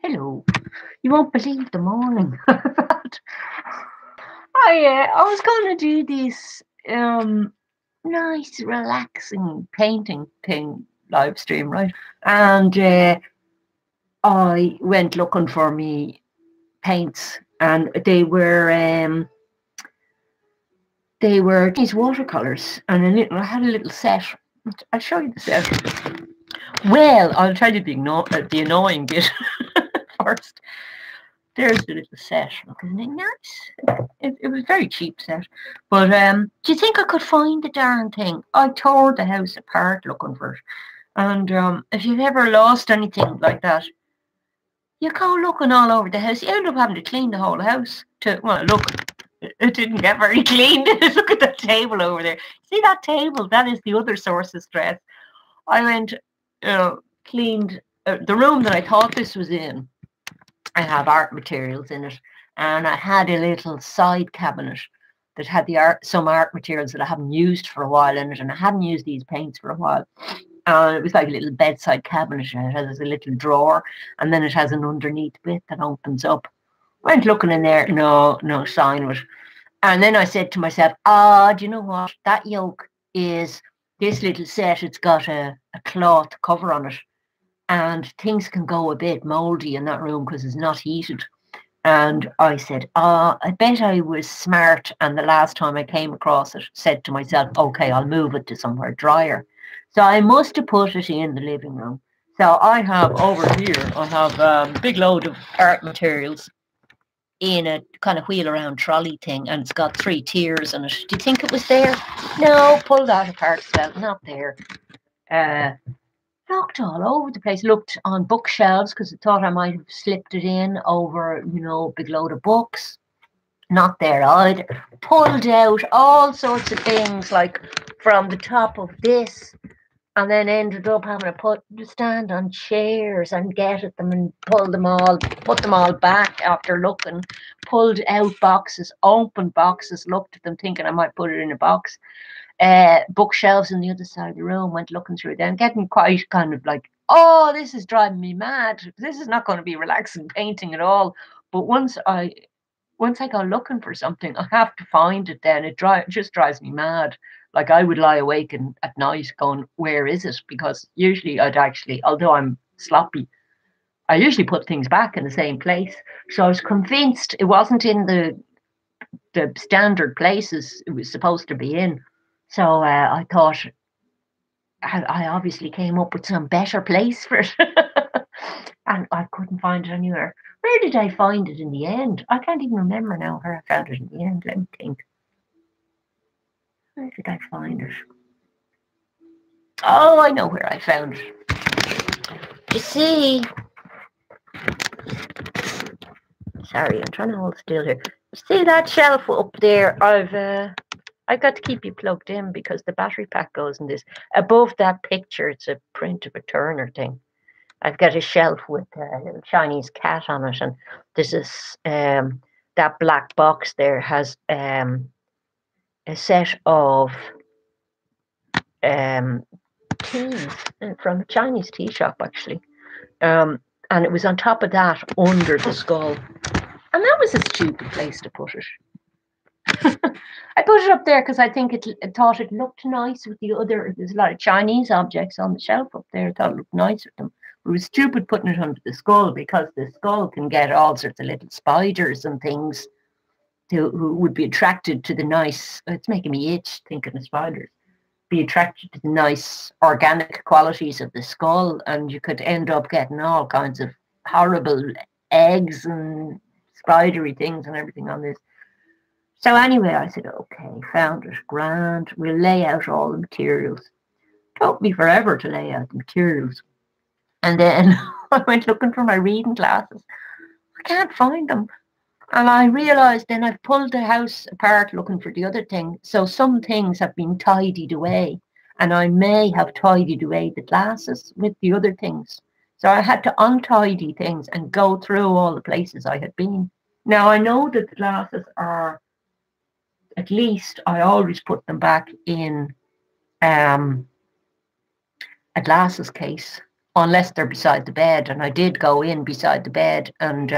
Hello. You won't believe the morning. I was going to do this nice, relaxing painting thing live stream, right? And I went looking for me paints, and they were these watercolors, and I had a little set. I'll show you the set. Well, I'll tell you the annoying bit first. There's the little set. Isn't it nice? It was a very cheap set. But do you think I could find the darn thing? I tore the house apart looking for it. And if you've ever lost anything like that, you go looking all over the house. You end up having to clean the whole house. Look, it didn't get very clean. Look at that table over there. See that table? That is the other source of stress. I went, cleaned the room that I thought this was in. I have art materials in it, and I had a little side cabinet that had some art materials that I haven't used for a while in it, and I hadn't used these paints for a while. It was like a little bedside cabinet, and it has a little drawer, and then it has an underneath bit that opens up. I went looking in there, no sign of it. And then I said to myself, do you know what? That yoke is this little set. It's got a cloth cover on it, and things can go a bit mouldy in that room because it's not heated. And I said, I bet I was smart, and the last time I came across it, said to myself, okay, I'll move it to somewhere drier. So I must have put it in the living room. So I have over here, I have a big load of art materials in a kind of wheel around trolley thing, and it's got 3 tiers in it. Do you think it was there? No, pulled that apart, so not there. Looked all over the place, looked on bookshelves because I thought I might have slipped it in over, a big load of books. Not there either. Pulled out all sorts of things, like from the top of this, and then ended up having to stand on chairs and get at them and put them all back after looking. Pulled out boxes, opened boxes, looked at them thinking I might put it in a box. Bookshelves on the other side of the room, went looking through them, getting quite kind of like, oh, this is driving me mad. This is not going to be relaxing painting at all. But once I go looking for something, I have to find it then. It just drives me mad. Like I would lie awake at night going, where is it? Because usually although I'm sloppy, I usually put things back in the same place. So I was convinced it wasn't in the standard places it was supposed to be in. So I thought I obviously came up with some better place for it. And I couldn't find it anywhere. Where did I find it in the end? I can't even remember now where I found it in the end. Let me think. Where did I find it? Oh, I know where I found it. You see, sorry, I'm trying to hold still here. You see that shelf up there? I've got to keep you plugged in because the battery pack goes in this. Above that picture, it's a print of a Turner thing. I've got a shelf with a little Chinese cat on it, and this is that black box there has a set of teas from a Chinese tea shop, actually. And it was on top of that under the skull. And that was a stupid place to put it. I put it up there because I thought it looked nice with the other. There's a lot of Chinese objects on the shelf up there. I thought it looked nice with them. It was stupid putting it under the skull because the skull can get all sorts of little spiders and things who would be attracted to the nice. It's making me itch thinking of spiders. Be attracted to the nice organic qualities of the skull, and you could end up getting all kinds of horrible eggs and spidery things and everything on this. So anyway, I said, okay, found it, grand. We'll lay out all the materials. Took me forever to lay out the materials. And then I went looking for my reading glasses. I can't find them. And I realised then I've pulled the house apart looking for the other thing. So some things have been tidied away. And I may have tidied away the glasses with the other things. So I had to untidy things and go through all the places I had been. Now I know that the glasses are, at least I always put them back in a glasses case unless they're beside the bed. And I did go in beside the bed and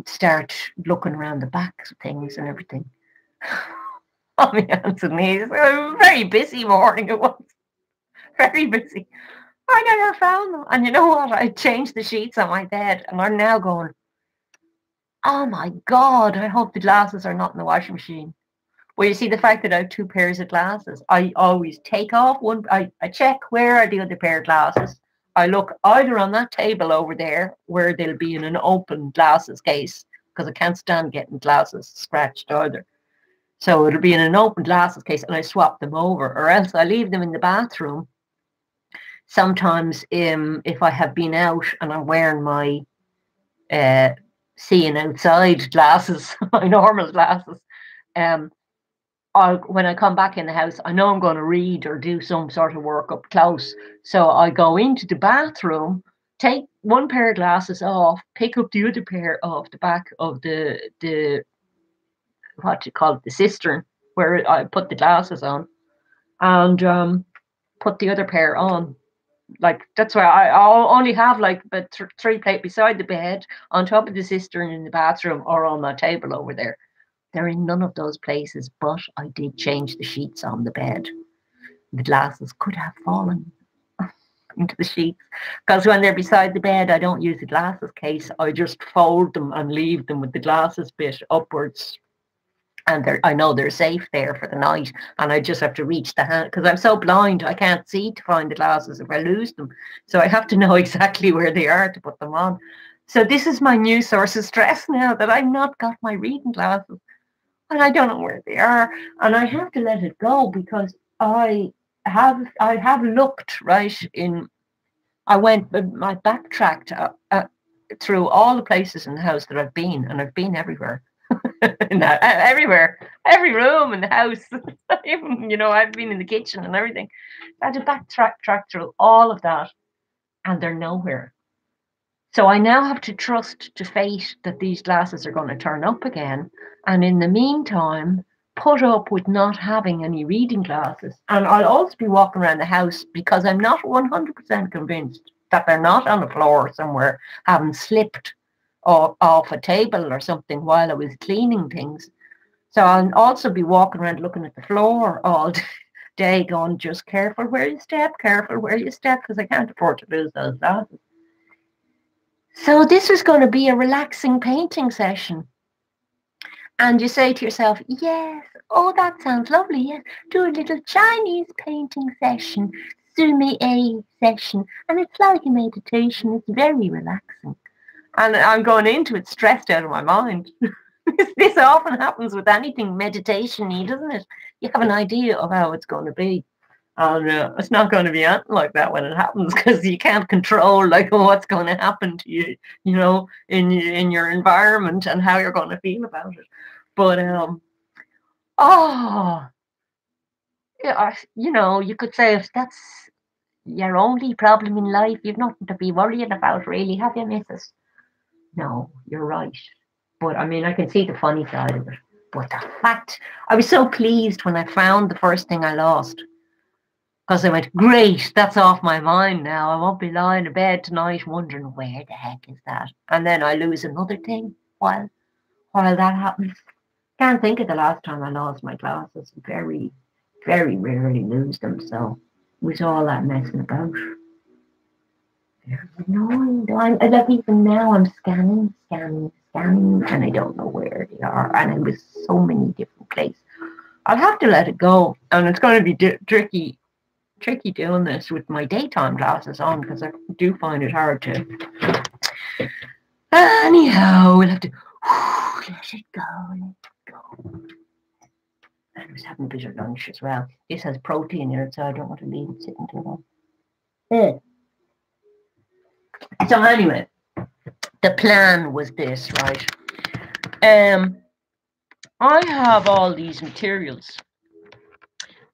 start looking around the backs of things and everything. On my hands and knees. A very busy morning it was. Very busy. I never found them. And you know what? I changed the sheets on my bed and I'm now going, oh my God, I hope the glasses are not in the washing machine. Well, you see, the fact that I have 2 pairs of glasses, I always take off one. I check where are the other pair of glasses. I look either on that table over there where they'll be in an open glasses case because I can't stand getting glasses scratched either. So it'll be in an open glasses case and I swap them over, or else I leave them in the bathroom. Sometimes if I have been out and I'm wearing my seeing outside glasses, my normal glasses, when I come back in the house, I know I'm going to read or do some sort of work up close. So I go into the bathroom, take one pair of glasses off, pick up the other pair off the back of the what you call it, the cistern, where I put the glasses on, and put the other pair on. Like, that's why I'll only have like about 3 plates beside the bed, on top of the cistern in the bathroom, or on my table over there. They're in none of those places, but I did change the sheets on the bed. The glasses could have fallen into the sheets, because when they're beside the bed, I don't use the glasses case. I just fold them and leave them with the glasses bit upwards. And I know they're safe there for the night, and I just have to reach the hand, because I'm so blind, I can't see to find the glasses if I lose them. So I have to know exactly where they are to put them on. So this is my new source of stress now, that I've not got my reading glasses. And I don't know where they are, and I have to let it go, because I have looked right in. I backtracked through all the places in the house that I've been, and I've been everywhere, everywhere, every room in the house. Even, I've been in the kitchen and everything. I had to backtrack through all of that, and they're nowhere. So I now have to trust to fate that these glasses are going to turn up again. And in the meantime, put up with not having any reading glasses. And I'll also be walking around the house, because I'm not 100% convinced that they're not on the floor somewhere, having slipped off a table or something while I was cleaning things. So I'll also be walking around looking at the floor all day going, just careful where you step, because I can't afford to lose those glasses. So this was going to be a relaxing painting session. And you say to yourself, yes, oh, that sounds lovely. Yes, do a little Chinese painting session, Sumi E session. And it's like a meditation. It's very relaxing. And I'm going into it stressed out of my mind. This often happens with anything meditation-y, doesn't it? You have an idea of how it's going to be. And it's not going to be anything like that when it happens, because you can't control like what's going to happen to you, in your environment and how you're going to feel about it. But you could say, if that's your only problem in life, you've nothing to be worrying about, really, have you, missus? No, you're right. But I mean, I can see the funny side of it. But the fact, I was so pleased when I found the first thing I lost. Because I went, great, that's off my mind now. I won't be lying in bed tonight wondering, where the heck is that? And then I lose another thing while that happens. Can't think of the last time I lost my glasses. Very, very rarely lose them. So it was all that messing about. They're annoying. Like, even now I'm scanning, and I don't know where they are. And it was so many different places. I'll have to let it go. And it's going to be tricky doing this with my daytime glasses on, because I do find it hard to. Anyhow, we'll have to let it go. I was having a bit of lunch as well. This has protein in it, so I don't want to leave it sitting too long. So anyway, the plan was this, right? I have all these materials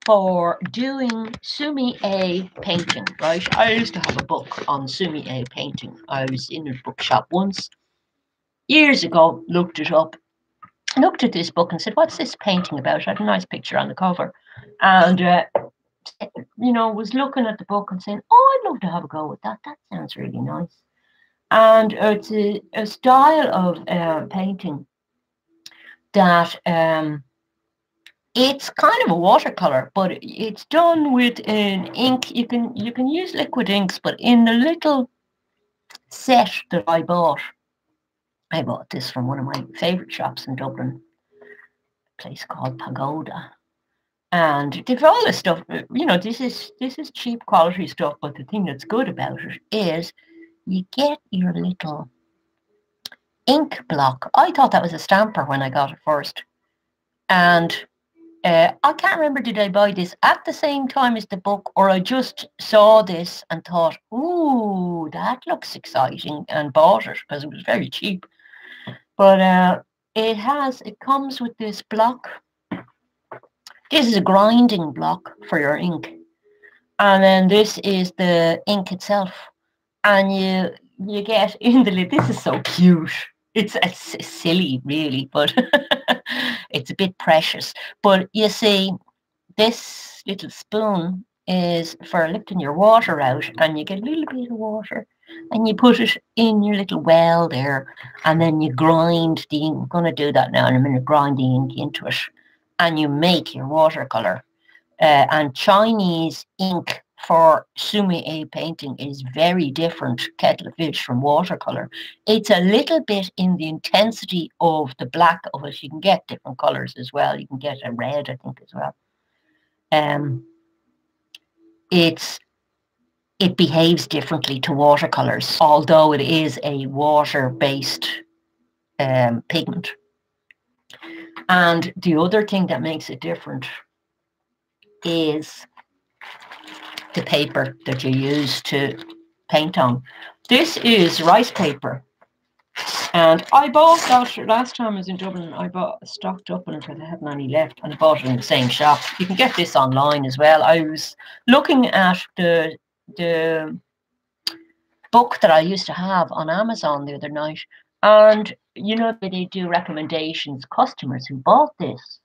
for doing Sumi E painting, right? I used to have a book on Sumi E painting. I was in a bookshop once, years ago, looked it up, looked at this book and said, what's this painting about? I had a nice picture on the cover. And you know, was looking at the book and saying, "Oh, I'd love to have a go with that. That sounds really nice." And it's a style of painting that it's kind of a watercolor, but it's done with an ink. You can use liquid inks, but in the little set that I bought this from one of my favourite shops in Dublin, a place called Pagoda. And they've all this stuff, you know, this is cheap quality stuff, but the thing that's good about it is you get your little ink block. I thought that was a stamper when I got it first. And I can't remember, did I buy this at the same time as the book, or I just saw this and thought, ooh, that looks exciting, and bought it because it was very cheap. But it comes with this block. This is a grinding block for your ink. And then this is the ink itself. And you get in the lid. This is so cute. It's silly, really, but it's a bit precious. But you see, this little spoon is for lifting your water out, and you get a little bit of water and you put it in your little well there, and then you grind the ink. I'm going to do that now in a minute, grind the ink into it, and you make your watercolor. And Chinese ink for Sumi E painting is very different, kettle of fish, from watercolor. It's a little bit in the intensity of the black of it. You can get different colors as well. You can get a red, I think, as well. It behaves differently to watercolors, although it is a water-based pigment. And the other thing that makes it different is the paper that you use to paint on. This is rice paper. And I bought that last time I was in Dublin. I stocked up on it because I hadn't any left, and I bought it in the same shop. You can get this online as well. I was looking at the book that I used to have on Amazon the other night, and you know, they do recommendations. Customers who bought this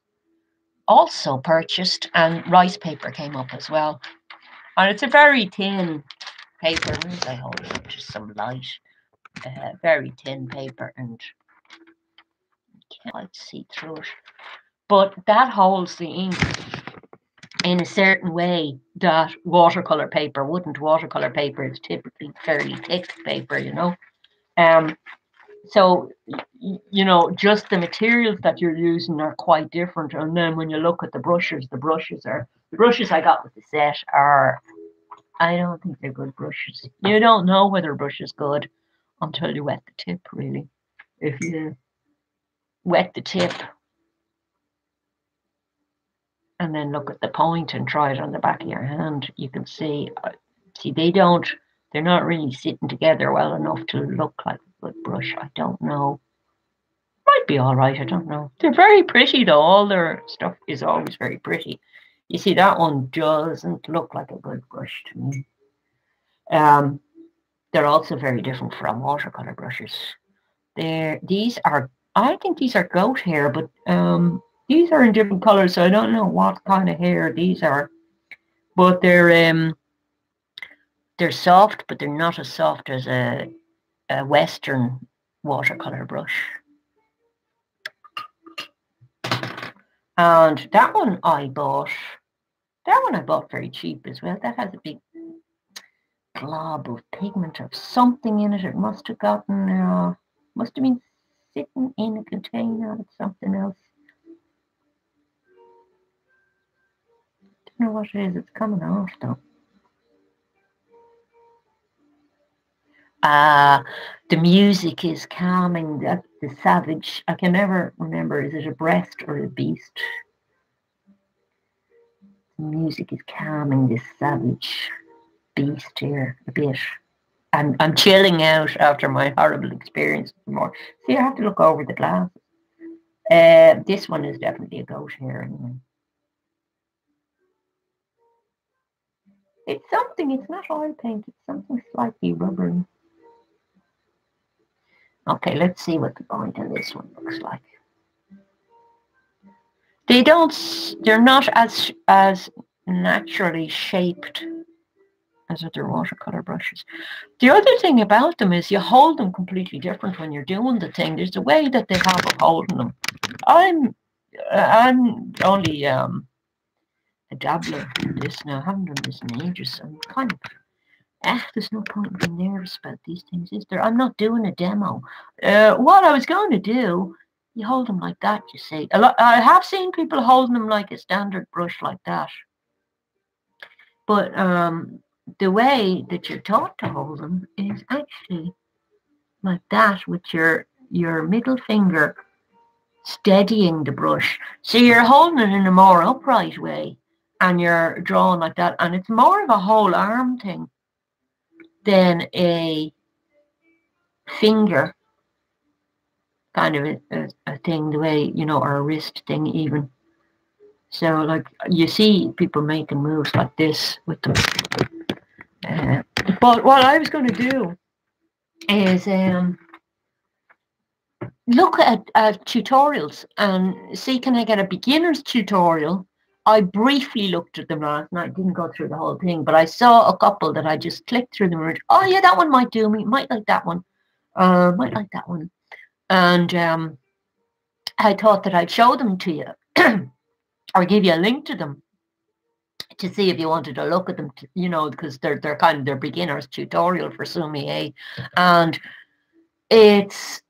also purchased, and rice paper came up as well. And it's a very thin paper. Where did I hold it up? Just some light. Very thin paper, and you can't quite see through it. But that holds the ink in a certain way that watercolor paper wouldn't. Watercolor paper is typically fairly thick paper, you know. So, you know, just the materials that you're using are quite different. And then when you look at the brushes I got with the set are, I don't think they're good brushes. You don't know whether a brush is good until you wet the tip, really. If you wet the tip and then look at the point and try it on the back of your hand, you can see, they're not really sitting together well enough to look like a good brush. I don't know. Might be all right, I don't know. They're very pretty though. All their stuff is always very pretty. You see, that one doesn't look like a good brush to me. They're also very different from watercolor brushes. I think these are goat hair, but these are in different colors, so I don't know what kind of hair these are. But they're soft, but they're not as soft as a Western watercolor brush. And that one I bought very cheap as well. That has a big glob of pigment of something in it. It must have been sitting in a container with something else. Don't know what it is. It's coming off though. The music is calming. The savage. I can never remember. Is it a breast or a beast? The music is calming this savage beast here a bit. I'm chilling out after my horrible experience before. See, I have to look over the glasses. This one is definitely a goat hair anyway. It's something, it's not oil paint, it's something slightly rubbery. Okay, let's see what the point of this one looks like. They're not as naturally shaped as other watercolor brushes. The other thing about them is you hold them completely different when you're doing the thing. There's a way that they have of holding them. I'm only a dabbler in this now. I haven't done this in ages. I'm kind of there's no point in being nervous about these things, is there? I'm not doing a demo. What I was going to do, you hold them like that, you see. I have seen people holding them like a standard brush like that. But the way that you're taught to hold them is actually like that, with your middle finger steadying the brush. So you're holding it in a more upright way, and you're drawing like that, and it's more of a whole arm thing than a finger kind of a thing, the way, or a wrist thing even. So like you see people making moves like this with them. But what I was going to do is look at tutorials and see, can I get a beginner's tutorial? I briefly looked at them last night, didn't go through the whole thing, but I saw a couple that I just clicked through them and went, oh yeah, that one might do me, might like that one, might like that one. And I thought that I'd show them to you or give you a link to them to see if you wanted to look at them, because they're kind of their beginner's tutorial for Sumi E. And it's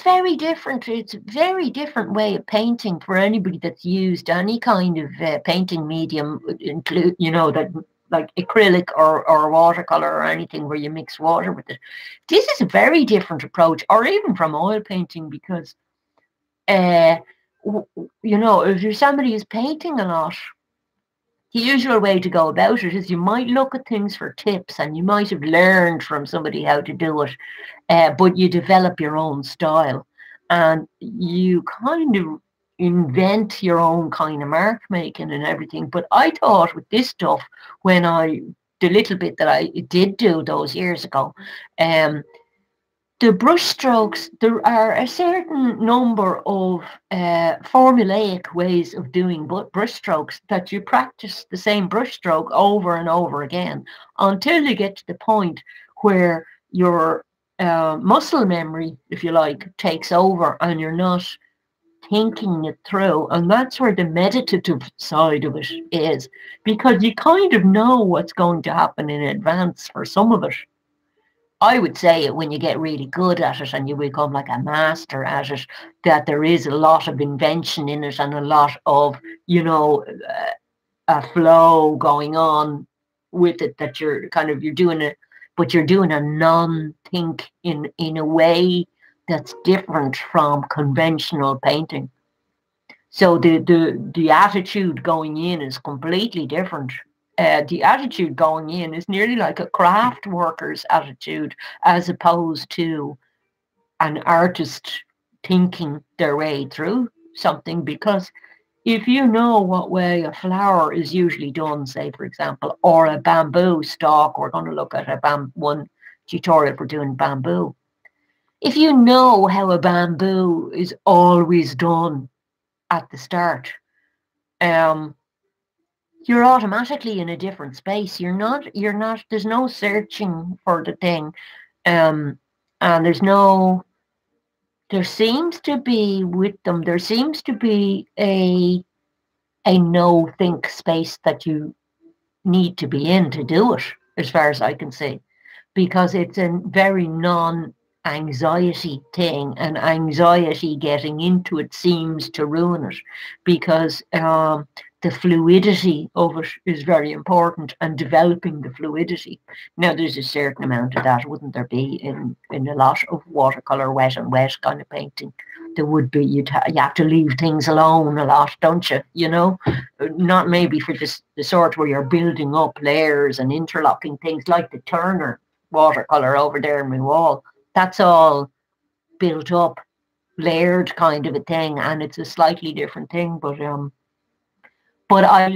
very different. It's a very different way of painting for anybody that's used any kind of painting medium, include, that like acrylic or watercolor or anything where you mix water with it. This is a very different approach, or even from oil painting, because, if you're somebody who's painting a lot, the usual way to go about it is you might look at things for tips, and you might have learned from somebody how to do it, but you develop your own style, and you kind of invent your own kind of mark making and everything. But I thought with this stuff, the little bit that I did do those years ago, the brush strokes, there are a certain number of formulaic ways of doing brush strokes that you practice the same brush stroke over and over again until you get to the point where your muscle memory, if you like, takes over and you're not thinking it through. And that's where the meditative side of it is, because you kind of know what's going to happen in advance for some of it. I would say when you get really good at it and you become like a master at it, that there is a lot of invention in it and a lot of, a flow going on with it, that you're doing it, but you're doing a non-think in a way that's different from conventional painting. So the attitude going in is completely different. The attitude going in is nearly like a craft worker's attitude, as opposed to an artist thinking their way through something. Because if you know what way a flower is usually done, say, for example, or a bamboo stalk, we're going to look at one tutorial for doing bamboo. If you know how a bamboo is always done at the start, you're automatically in a different space. You're not, there's no searching for the thing. And there seems to be with them, there seems to be a no think space that you need to be in to do it, as far as I can see, because it's a very non-anxiety thing, and anxiety getting into it seems to ruin it, because the fluidity of it is very important, and developing the fluidity. Now, there's a certain amount of that, wouldn't there be, in a lot of watercolor wet and wet kind of painting? There would be. You have to leave things alone a lot, don't you? Not maybe for the sort where you're building up layers and interlocking things, like the Turner watercolor over there in my wall. That's all built up, layered kind of a thing, and it's a slightly different thing. But I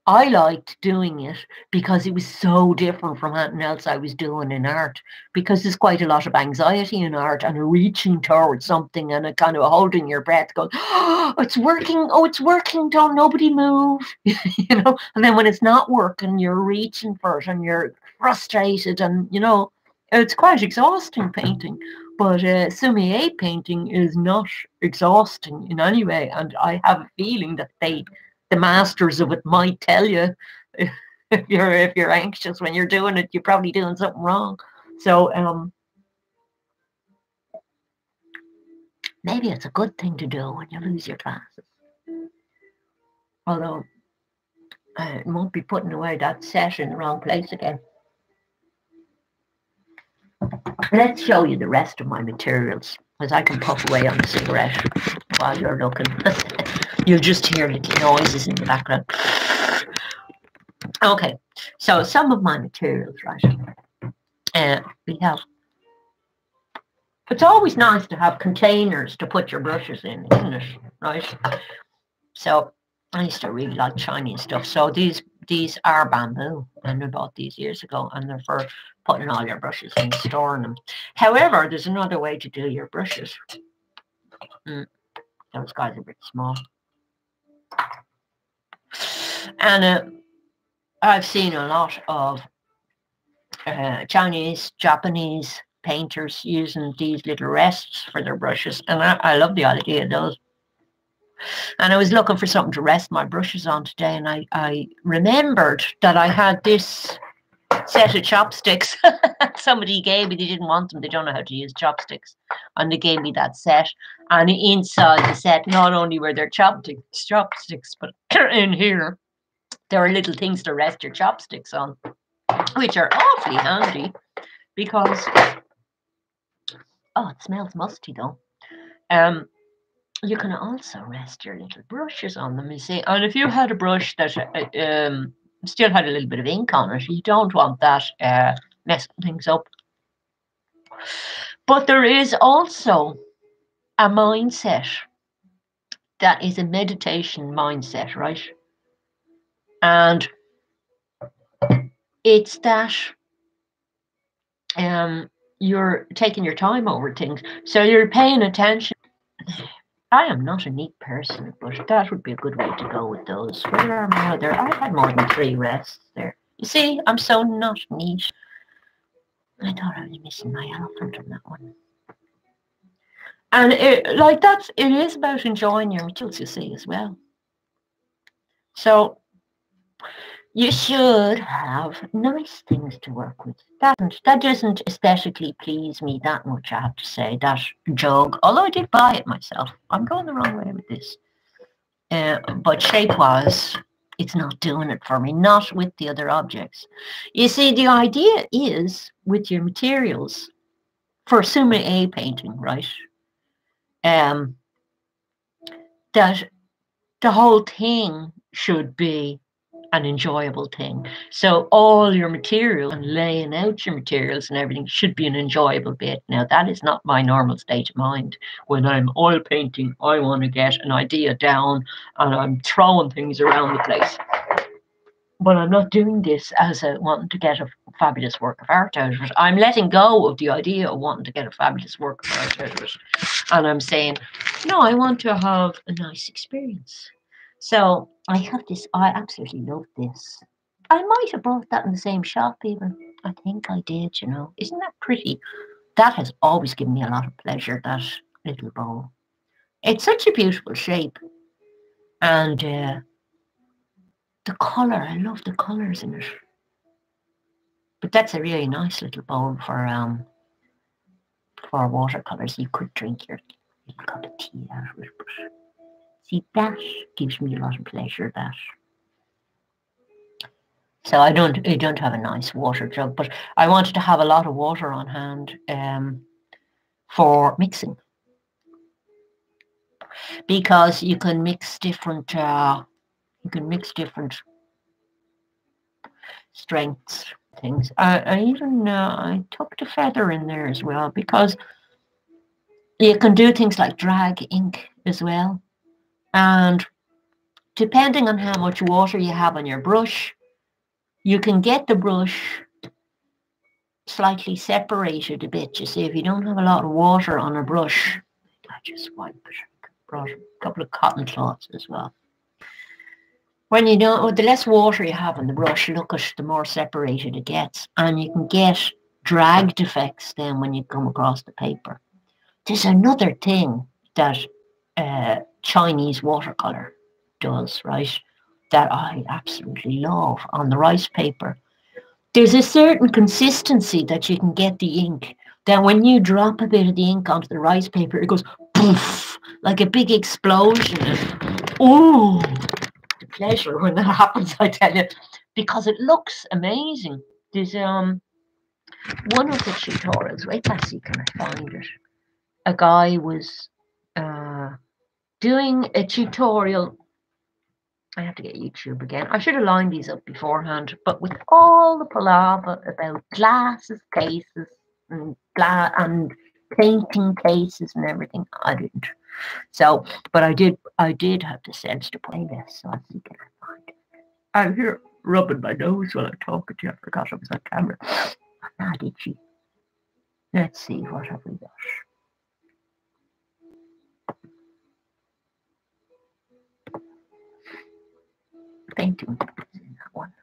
I liked doing it because it was so different from anything else I was doing in art. Because there's quite a lot of anxiety in art and a reaching towards something and a kind of holding your breath, going, "Oh, it's working! Oh, it's working! Don't nobody move!" you know. And then when it's not working, you're reaching for it and you're frustrated, and it's quite exhausting painting. But Sumi E painting is not exhausting in any way, and I have a feeling that the masters of it might tell you if you're anxious when you're doing it, you're probably doing something wrong. So maybe it's a good thing to do when you lose your glasses. Although it won't be putting away that set in the wrong place again. Let's show you the rest of my materials, because I can puff away on the cigarette while you're looking. You'll just hear little noises in the background. Okay, so some of my materials, right? We have. It's always nice to have containers to put your brushes in, isn't it? Right? So I used to really like Chinese stuff. So these are bamboo, and I bought these years ago, and they're for putting all your brushes in, storing them. However, there's another way to do your brushes. Those guys are a bit small. And I've seen a lot of Chinese, Japanese painters using these little rests for their brushes, and I love the idea of those. And I was looking for something to rest my brushes on today, and I remembered that I had this set of chopsticks. Somebody gave me, they didn't want them, they don't know how to use chopsticks, and they gave me that set. And inside the set, not only were there chopsticks, but in here there are little things to rest your chopsticks on, which are awfully handy because, oh, it smells musty though. You can also rest your little brushes on them, you see. And if you had a brush that still had a little bit of ink on it, you don't want that messing things up. But there is also a mindset that is a meditation mindset, right? And it's that you're taking your time over things. So you're paying attention. I am not a neat person, but that would be a good way to go with those. Where are my other? I had more than 3 rests there. You see, I'm so not neat. I thought I was missing my elephant on that one. And it is about enjoying your materials, you see, as well. So you should have nice things to work with. That doesn't aesthetically please me that much, I have to say, that jug. Although I did buy it myself. I'm going the wrong way with this. But shape-wise, it's not doing it for me, not with the other objects. You see, the idea is, with your materials, for Sumi E painting, right, that the whole thing should be an enjoyable thing. So all your material and laying out your materials and everything should be an enjoyable bit. Now, that is not my normal state of mind. When I'm oil painting, I want to get an idea down and I'm throwing things around the place. But I'm not doing this as a wanting to get a fabulous work of art out of it. I'm letting go of the idea of wanting to get a fabulous work of art out of it. And I'm saying, no, I want to have a nice experience. So I have this, I absolutely love this. I might have bought that in the same shop even. I think I did, you know. Isn't that pretty? That has always given me a lot of pleasure, that little bowl. It's such a beautiful shape. And the colour, I love the colours in it. But that's a really nice little bowl for watercolours. You could drink your little cup of tea out of it. But see, that gives me a lot of pleasure, that. So I don't have a nice water jug, but I wanted to have a lot of water on hand for mixing. Because you can mix different strengths, things. I tucked a feather in there as well, because you can do things like drag ink as well, and depending on how much water you have on your brush, you can get the brush slightly separated a bit. You see, if you don't have a lot of water on a brush, I just wipe it. Brought a couple of cotton cloths as well. When you know, the less water you have on the brush, look at the more separated it gets, and you can get dragged effects then when you come across the paper. There's another thing that Chinese watercolor does, right? That I absolutely love on the rice paper. There's a certain consistency that you can get the ink. Then when you drop a bit of the ink onto the rice paper, it goes poof, like a big explosion. Oh, the pleasure when that happens, I tell you, because it looks amazing. There's one of the tutorials, wait, let's see, can I find it? A guy was doing a tutorial. I have to get YouTube again. I should have lined these up beforehand, but with all the palaver about glasses cases and painting cases and everything, I didn't. So, but I did have the sense to play this, so I think I find it. I'm here rubbing my nose while I'm talking to you. I forgot I was on camera. I'm not itchy. Let's see, what have we got? Painting in that one.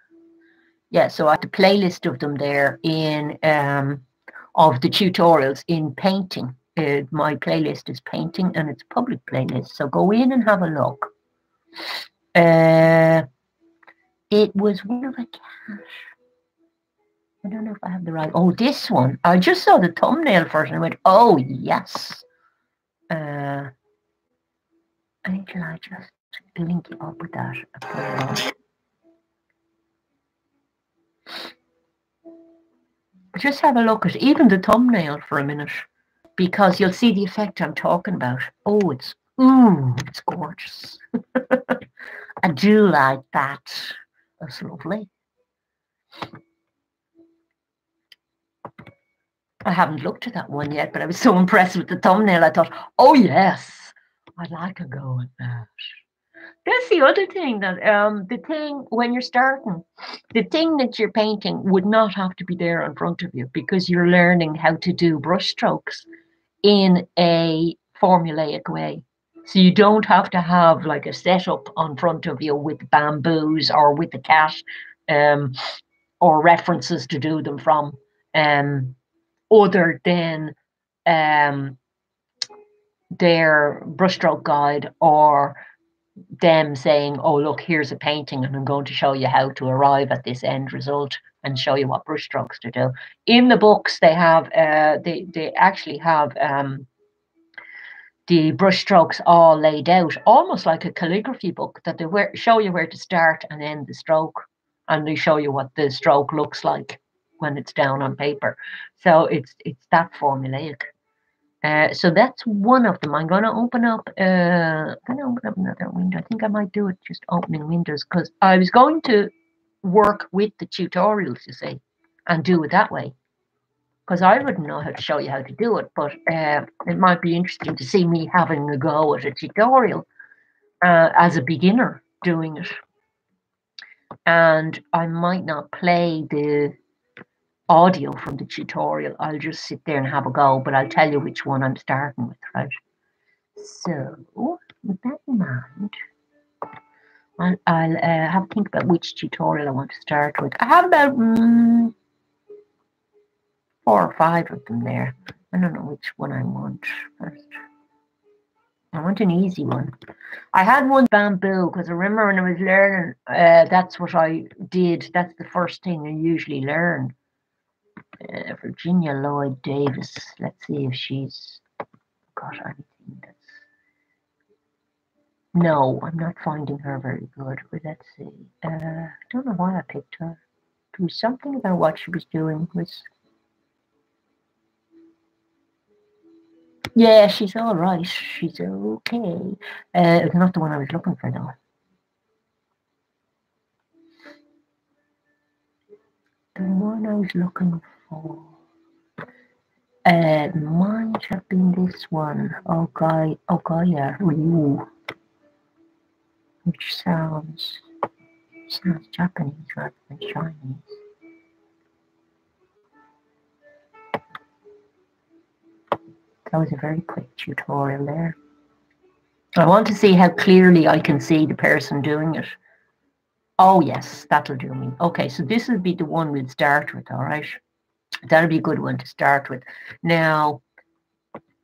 Yeah, so I have the playlist of them there in of the tutorials in painting. My playlist is painting and it's public playlist, so go in and have a look. It was one of a cat. I don't know if I have the right. Oh, this one. I just saw the thumbnail first and I went, oh yes. Until I just link it up with that. Just have a look at even the thumbnail for a minute, because you'll see the effect I'm talking about. Oh, it's gorgeous. I do like that. That's lovely. I haven't looked at that one yet, but I was so impressed with the thumbnail. I thought, oh yes, I'd like to go with that. That's the other thing, that the thing when you're starting, the thing that you're painting would not have to be there in front of you, because you're learning how to do brush strokes in a formulaic way. So you don't have to have like a setup on front of you with bamboos or with the cat or references to do them from, other than their brushstroke guide, or them saying, oh look, here's a painting and I'm going to show you how to arrive at this end result and show you what brushstrokes to do. In the books they have they actually have the brushstrokes all laid out, almost like a calligraphy book, that they show you where to start and end the stroke, and they show you what the stroke looks like when it's down on paper. So it's that formulaic. So that's one of them. I'm going to open up another window. I think I might do it just opening windows, because I was going to work with the tutorials, you see, and do it that way, because I wouldn't know how to show you how to do it, but it might be interesting to see me having a go at a tutorial as a beginner doing it. And I might not play the audio from the tutorial. I'll just sit there and have a go, but I'll tell you which one I'm starting with, right? So, with that in mind, I'll have a think about which tutorial I want to start with. I have about 4 or 5 of them there. I don't know which one I want first. I want an easy one. I had one bamboo, because I remember when I was learning, that's what I did. That's the first thing I usually learn. Virginia Lloyd Davis. Let's see if she's got anything that's... No, I'm not finding her very good, but let's see. I don't know why I picked her. There was something about what she was doing was... Yeah, she's all right. She's okay. It's not the one I was looking for, though. The one I was looking for might have been this one. Oh, Gaia. Ooh. which sounds Japanese rather than Chinese. That was a very quick tutorial there. I want to see how clearly I can see the person doing it. Oh yes, that'll do me. Okay, so this will be the one we'll start with, all right? That'll be a good one to start with. Now,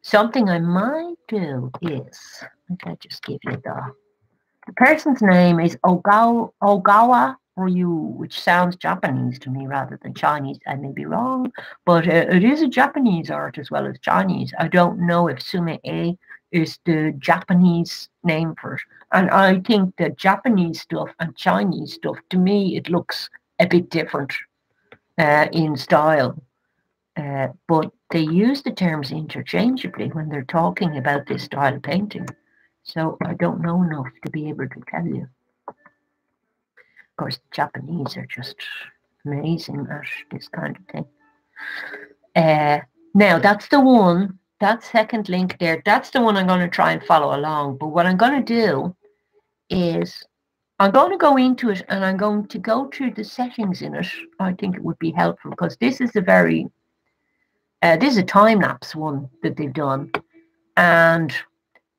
something I might do is, I'll just give you the person's name is Ogawa Ryu, which sounds Japanese to me rather than Chinese. I may be wrong, but it is a Japanese art as well as Chinese. I don't know if Sumi E is the Japanese name for it. And I think that Japanese stuff and Chinese stuff, to me, it looks a bit different in style. But they use the terms interchangeably when they're talking about this style of painting. So I don't know enough to be able to tell you. Of course, the Japanese are just amazing at this kind of thing. Now, that's the one, that second link there, that's the one I'm going to try and follow along. But what I'm going to do is I'm going to go into it and I'm going to go through the settings in it. I think it would be helpful because this is a very, this is a time-lapse one that they've done. And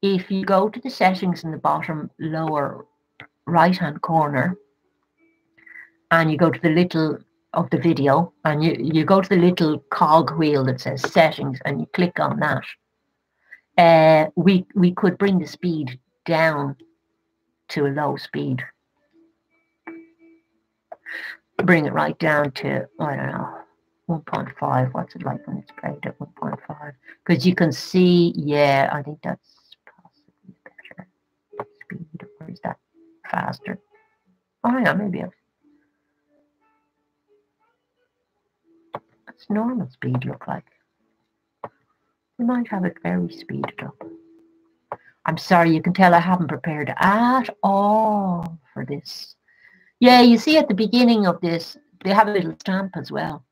if you go to the settings in the bottom lower right-hand corner, and you go to the little of the video, and you go to the little cog wheel that says settings, and you click on that, we could bring the speed down to a low speed. Bring it right down to, I don't know, 1.5. What's it like when it's played at 1.5? Because you can see, yeah, I think that's possibly better speed. Or is that faster? Oh yeah, maybe. What's normal speed look like? We might have it very speeded up. I'm sorry, you can tell I haven't prepared at all for this. Yeah, you see at the beginning of this, they have a little stamp as well.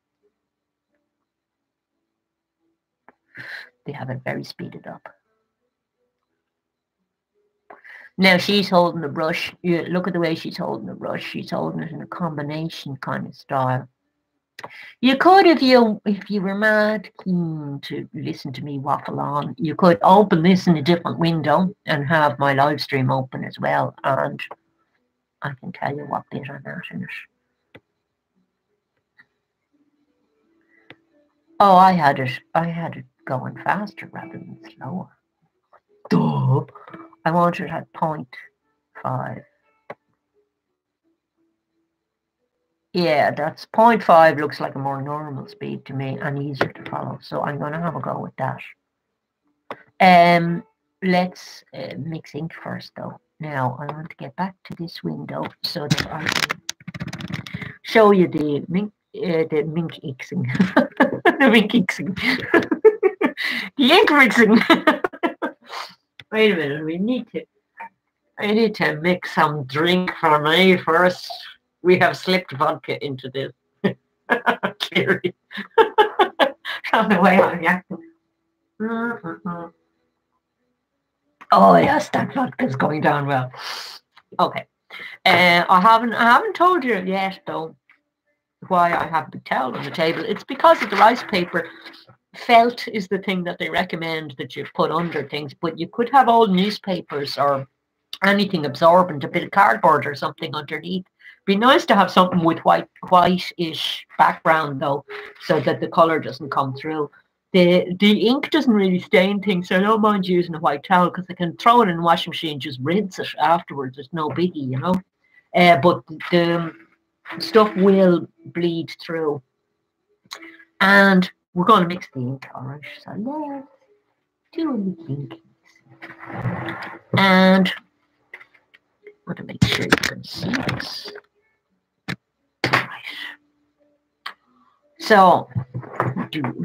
They have it very speeded up. Now she's holding the brush. You look at the way she's holding the brush. She's holding it in a combination kind of style. You could, if you were mad keen to listen to me waffle on, you could open this in a different window and have my live stream open as well, and I can tell you what bit I'm at in it. Oh, I had it going faster rather than slower. Duh. I wanted it at 0.5. Yeah, that's 0.5 looks like a more normal speed to me and easier to follow. So I'm going to have a go with that. Let's mix ink first though. Now I want to get back to this window so that I can show you the mink mixing. The mink mixing. The ink mixing. Wait a minute, I need to mix some drink for me first. We have slipped vodka into this. Clearly. From the way I'm acting. Oh yes, that vodka's going down well. Okay. I haven't told you yet though why I have the towel on the table. It's because of the rice paper. Felt is the thing that they recommend that you put under things, but you could have old newspapers or anything absorbent, a bit of cardboard or something underneath. Be nice to have something with white-ish background though, so that the color doesn't come through. The ink doesn't really stain things, so I don't mind using a white towel because I can throw it in the washing machine, just rinse it afterwards. It's no biggie, you know. But the stuff will bleed through, and we're going to mix the ink, all right? So let's do a little ink, and I want to make sure you can see this. So,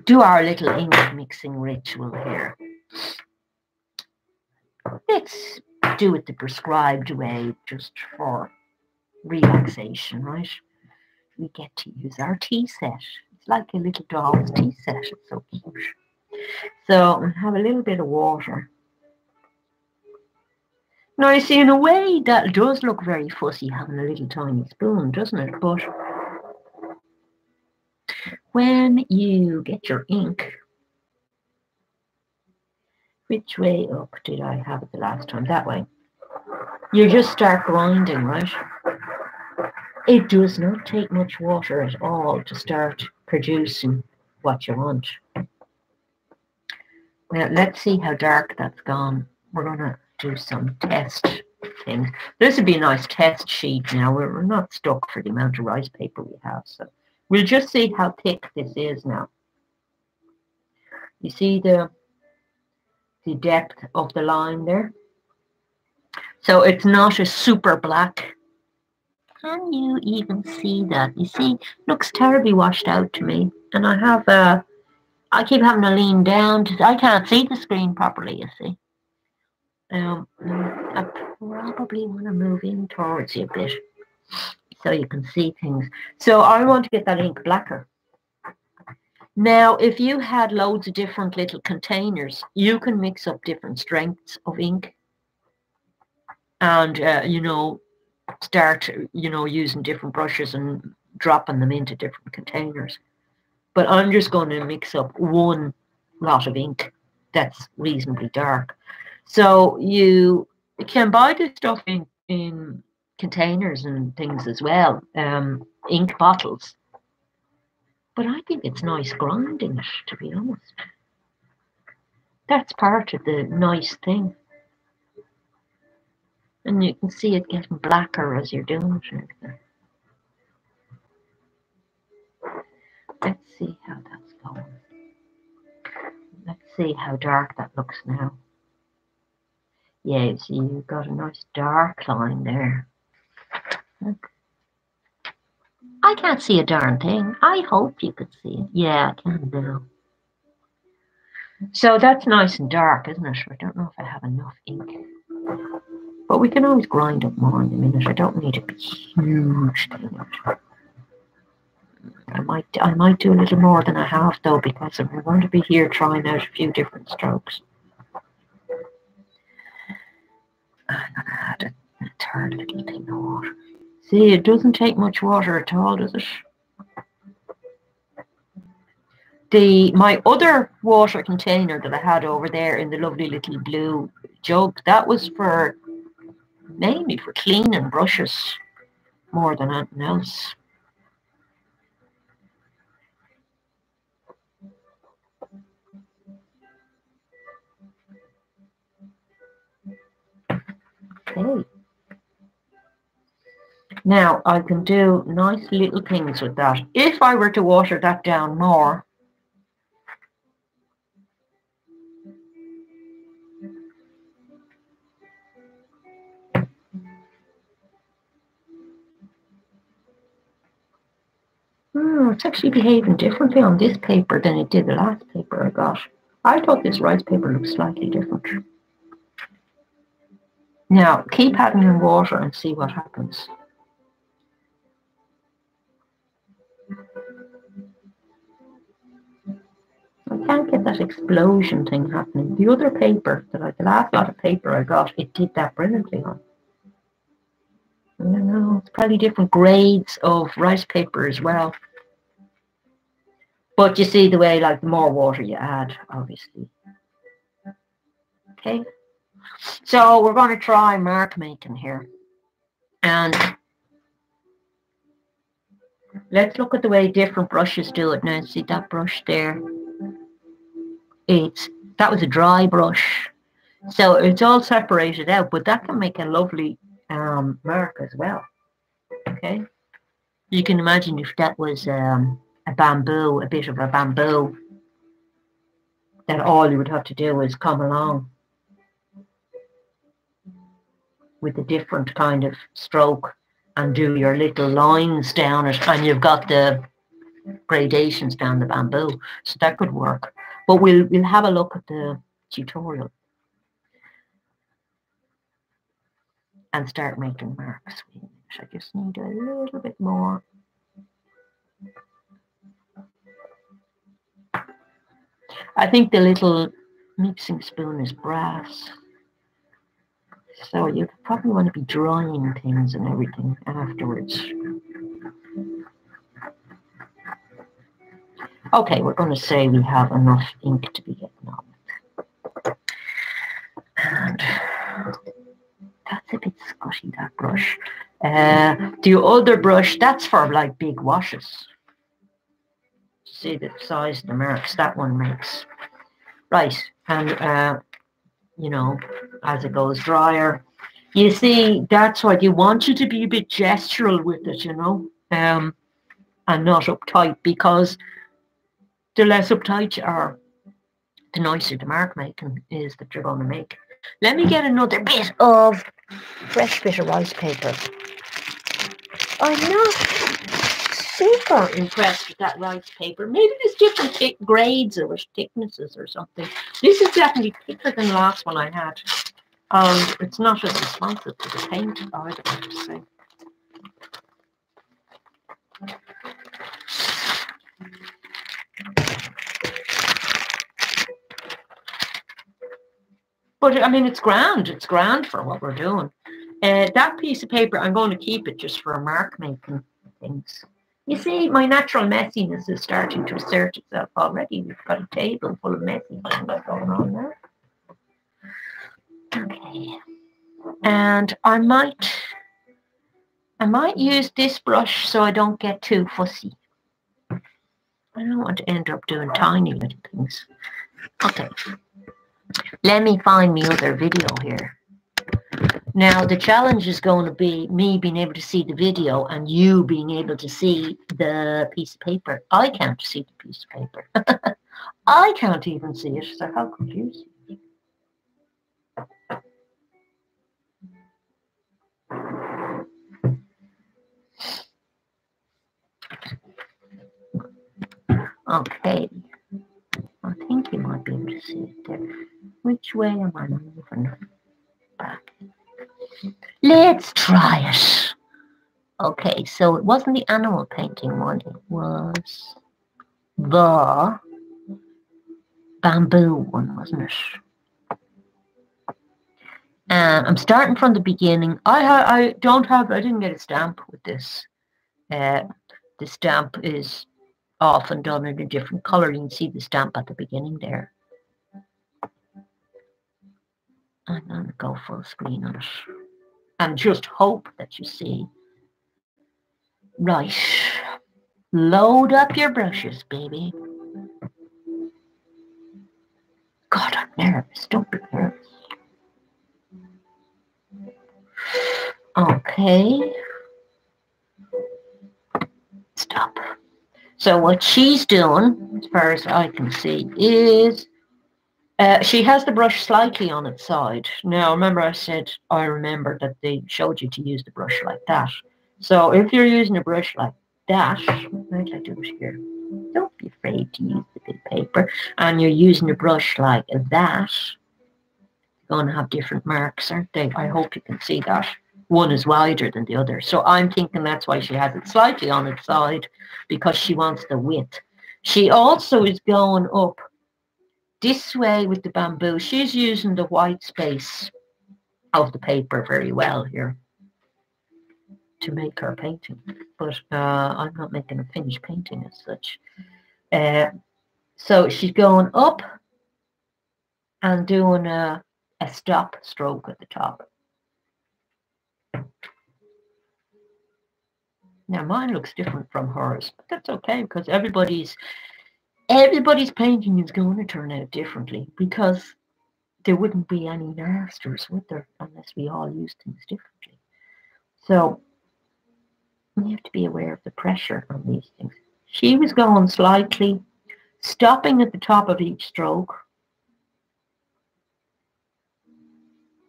do our little ink mixing ritual here. Let's do it the prescribed way, just for relaxation, right? We get to use our tea set. It's like a little doll's tea set. It's so cute. So, I'll have a little bit of water. Now, you see, in a way, that does look very fussy having a little tiny spoon, doesn't it? But when you get your ink, which way up did I have it the last time? That way. You just start grinding, right? It does not take much water at all to start producing what you want. Well, let's see how dark that's gone. We're going to do some test things. This would be a nice test sheet now. We're not stuck for the amount of rice paper we have. So we'll just see how thick this is now. You see the depth of the line there? So it's not a super black. Can you even see that? You see, looks terribly washed out to me. And I have I keep having to lean down. I can't see the screen properly, you see. I probably want to move in towards you a bit so you can see things. So I want to get that ink blacker. Now, if you had loads of different little containers, you can mix up different strengths of ink and, start, using different brushes and dropping them into different containers. But I'm just going to mix up one lot of ink that's reasonably dark. So you can buy this stuff in containers and things as well, ink bottles. But I think it's nice grinding it, to be honest. That's part of the nice thing. And you can see it getting blacker as you're doing it. Let's see how that's going. Let's see how dark that looks now. Yeah, see, you've got a nice dark line there. Look. I can't see a darn thing. I hope you could see it. Yeah, I can now. So that's nice and dark, isn't it? I don't know if I have enough ink. But we can always grind up more in a minute. I don't need a huge thing. I might do a little more than I have though, because I'm going to be here trying out a few different strokes. I'm going to add a third little thing of water. See, it doesn't take much water at all, does it? My other water container that I had over there in the lovely little blue jug, that was mainly for cleaning brushes more than anything else. Okay. Now I can do nice little things with that. If I were to water that down more, it's actually behaving differently on this paper than it did the last paper I got. I thought this rice paper looked slightly different. Now keep adding in water and see what happens. I can't get that explosion thing happening. The other paper, the last lot of paper I got, it did that brilliantly on. I don't know, it's probably different grades of rice paper as well. But you see the way, like, the more water you add, obviously. Okay. So we're going to try mark making here. And let's look at the way different brushes do it. Now, see that brush there? That was a dry brush. So it's all separated out, but that can make a lovely mark as well. Okay. You can imagine if that was a bamboo, a bit of a bamboo, that all you would have to do is come along with a different kind of stroke and do your little lines down it, and you've got the gradations down the bamboo. So that could work. But we'll have a look at the tutorial and start making marks. I just need a little bit more. I think the little mixing spoon is brass. So you probably want to be drying things and everything afterwards. Okay, we're going to say we have enough ink to be getting on. And that's a bit scutty, that brush. The other brush, that's for like big washes. See the size of the marks that one makes. Right, and you know, as it goes drier, you see, that's what you want you to be a bit gestural with it, you know, and not uptight, because the less uptight you are, the nicer the mark making is that you're going to make. Let me get another bit of fresh bit of rice paper. I'm not super impressed with that rice paper. Maybe there's different grades or thicknesses or something. This is definitely thicker than the last one I had. It's not as responsive to the paint, either, I have to say. But I mean, it's grand. It's grand for what we're doing. That piece of paper, I'm going to keep it just for mark making things. You see, my natural messiness is starting to assert itself already. We've got a table full of messy things going on there. Okay. And I might use this brush so I don't get too fussy. I don't want to end up doing tiny little things. Okay. Let me find my other video here. Now, the challenge is going to be me being able to see the video and you being able to see the piece of paper. I can't see the piece of paper. I can't even see it, so how could you see it? Okay. I think you might be able to see it there. Which way am I moving back? Let's try it. Okay, so it wasn't the animal painting one. It was the bamboo one, wasn't it? And I'm starting from the beginning. I didn't get a stamp with this. The stamp is often done in a different color. You can see the stamp at the beginning there. I'm going to go full screen on it. And just hope that you see. Right. Load up your brushes, baby. God, I'm nervous. Don't be nervous. Okay. Stop. So what she's doing, as far as I can see, is she has the brush slightly on its side. Now, remember I remember that they showed you to use the brush like that. So if you're using a brush like that, like I do it here, don't be afraid to use the big paper, and you're using a brush like that, you're going to have different marks, aren't they? I hope you can see that. One is wider than the other. So I'm thinking that's why she has it slightly on its side, because she wants the width. She also is going up this way with the bamboo. She's using the white space of the paper very well here to make her painting. But I'm not making a finished painting as such. So she's going up and doing a stop stroke at the top. Now mine looks different from hers, but that's okay, because everybody's painting is going to turn out differently, because there wouldn't be any masters, would there, unless we all use things differently. So you have to be aware of the pressure on these things. She was going slightly, stopping at the top of each stroke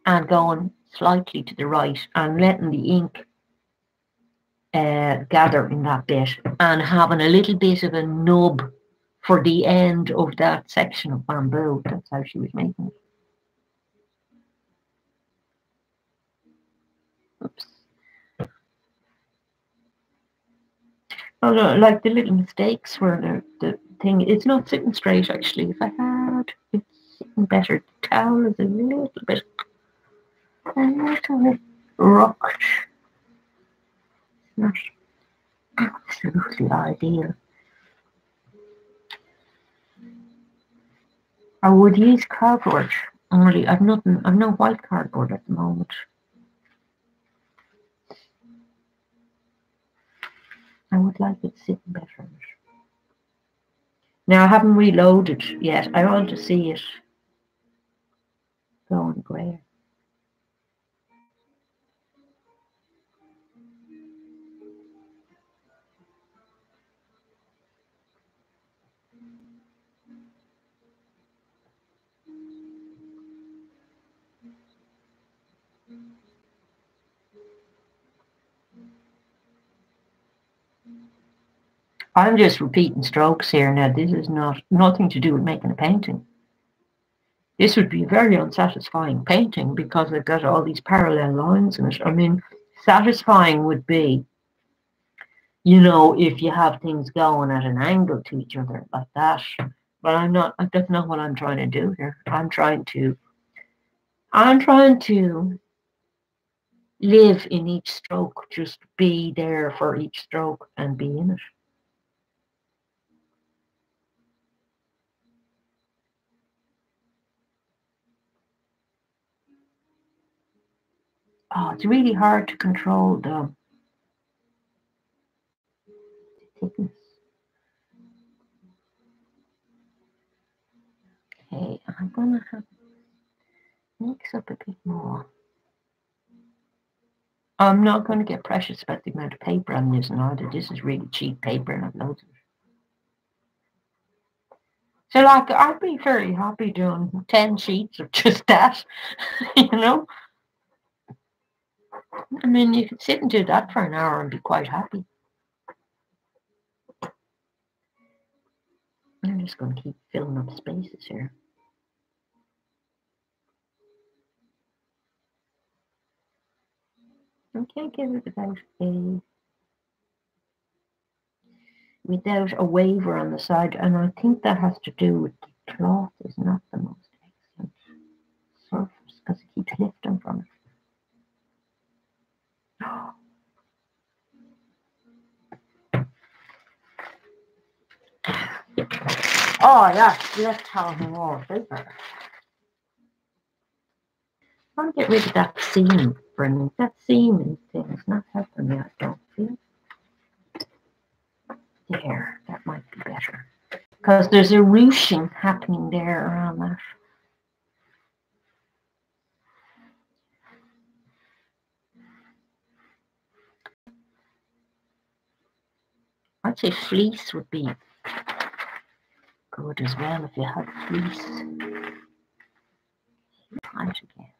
and going slightly to the right and letting the ink gather in that bit, and having a little bit of a nub for the end of that section of bamboo. That's how she was making it. Oops. Oh, no, like the little mistakes were the thing. It's not sitting straight, actually. If I had, it's sitting better. The towel is a little bit. And a little bit rocked. Not absolutely ideal. I would use cardboard, only I've no white cardboard at the moment. I would like it sitting better. Now I haven't reloaded yet. I want to see it going grey. I'm just repeating strokes here now. This is nothing to do with making a painting. This would be a very unsatisfying painting because I've got all these parallel lines in it. I mean, satisfying would be, you know, if you have things going at an angle to each other like that. But I'm not, that's not what I'm trying to do here. I'm trying to live in each stroke, just be there for each stroke and be in it. Oh, it's really hard to control the thickness. Okay, I'm gonna have mix up a bit more. I'm not going to get precious about the amount of paper I'm using either. This is really cheap paper and I've loads of it. So like I'd be very happy doing 10 sheets of just that, you know? I mean, you could sit and do that for an hour and be quite happy. I'm just going to keep filling up spaces here. I can't give it without a waver on the side, and I think that has to do with the cloth is not the most excellent surface because it keeps lifting from it. Oh yeah, let's have more paper. I want to get rid of that seam, Brendan. That seam thing is not helping me, I don't feel. There, that might be better. Because there's a ruching happening there around that. I'd say fleece would be good as well if you had fleece. Tight again.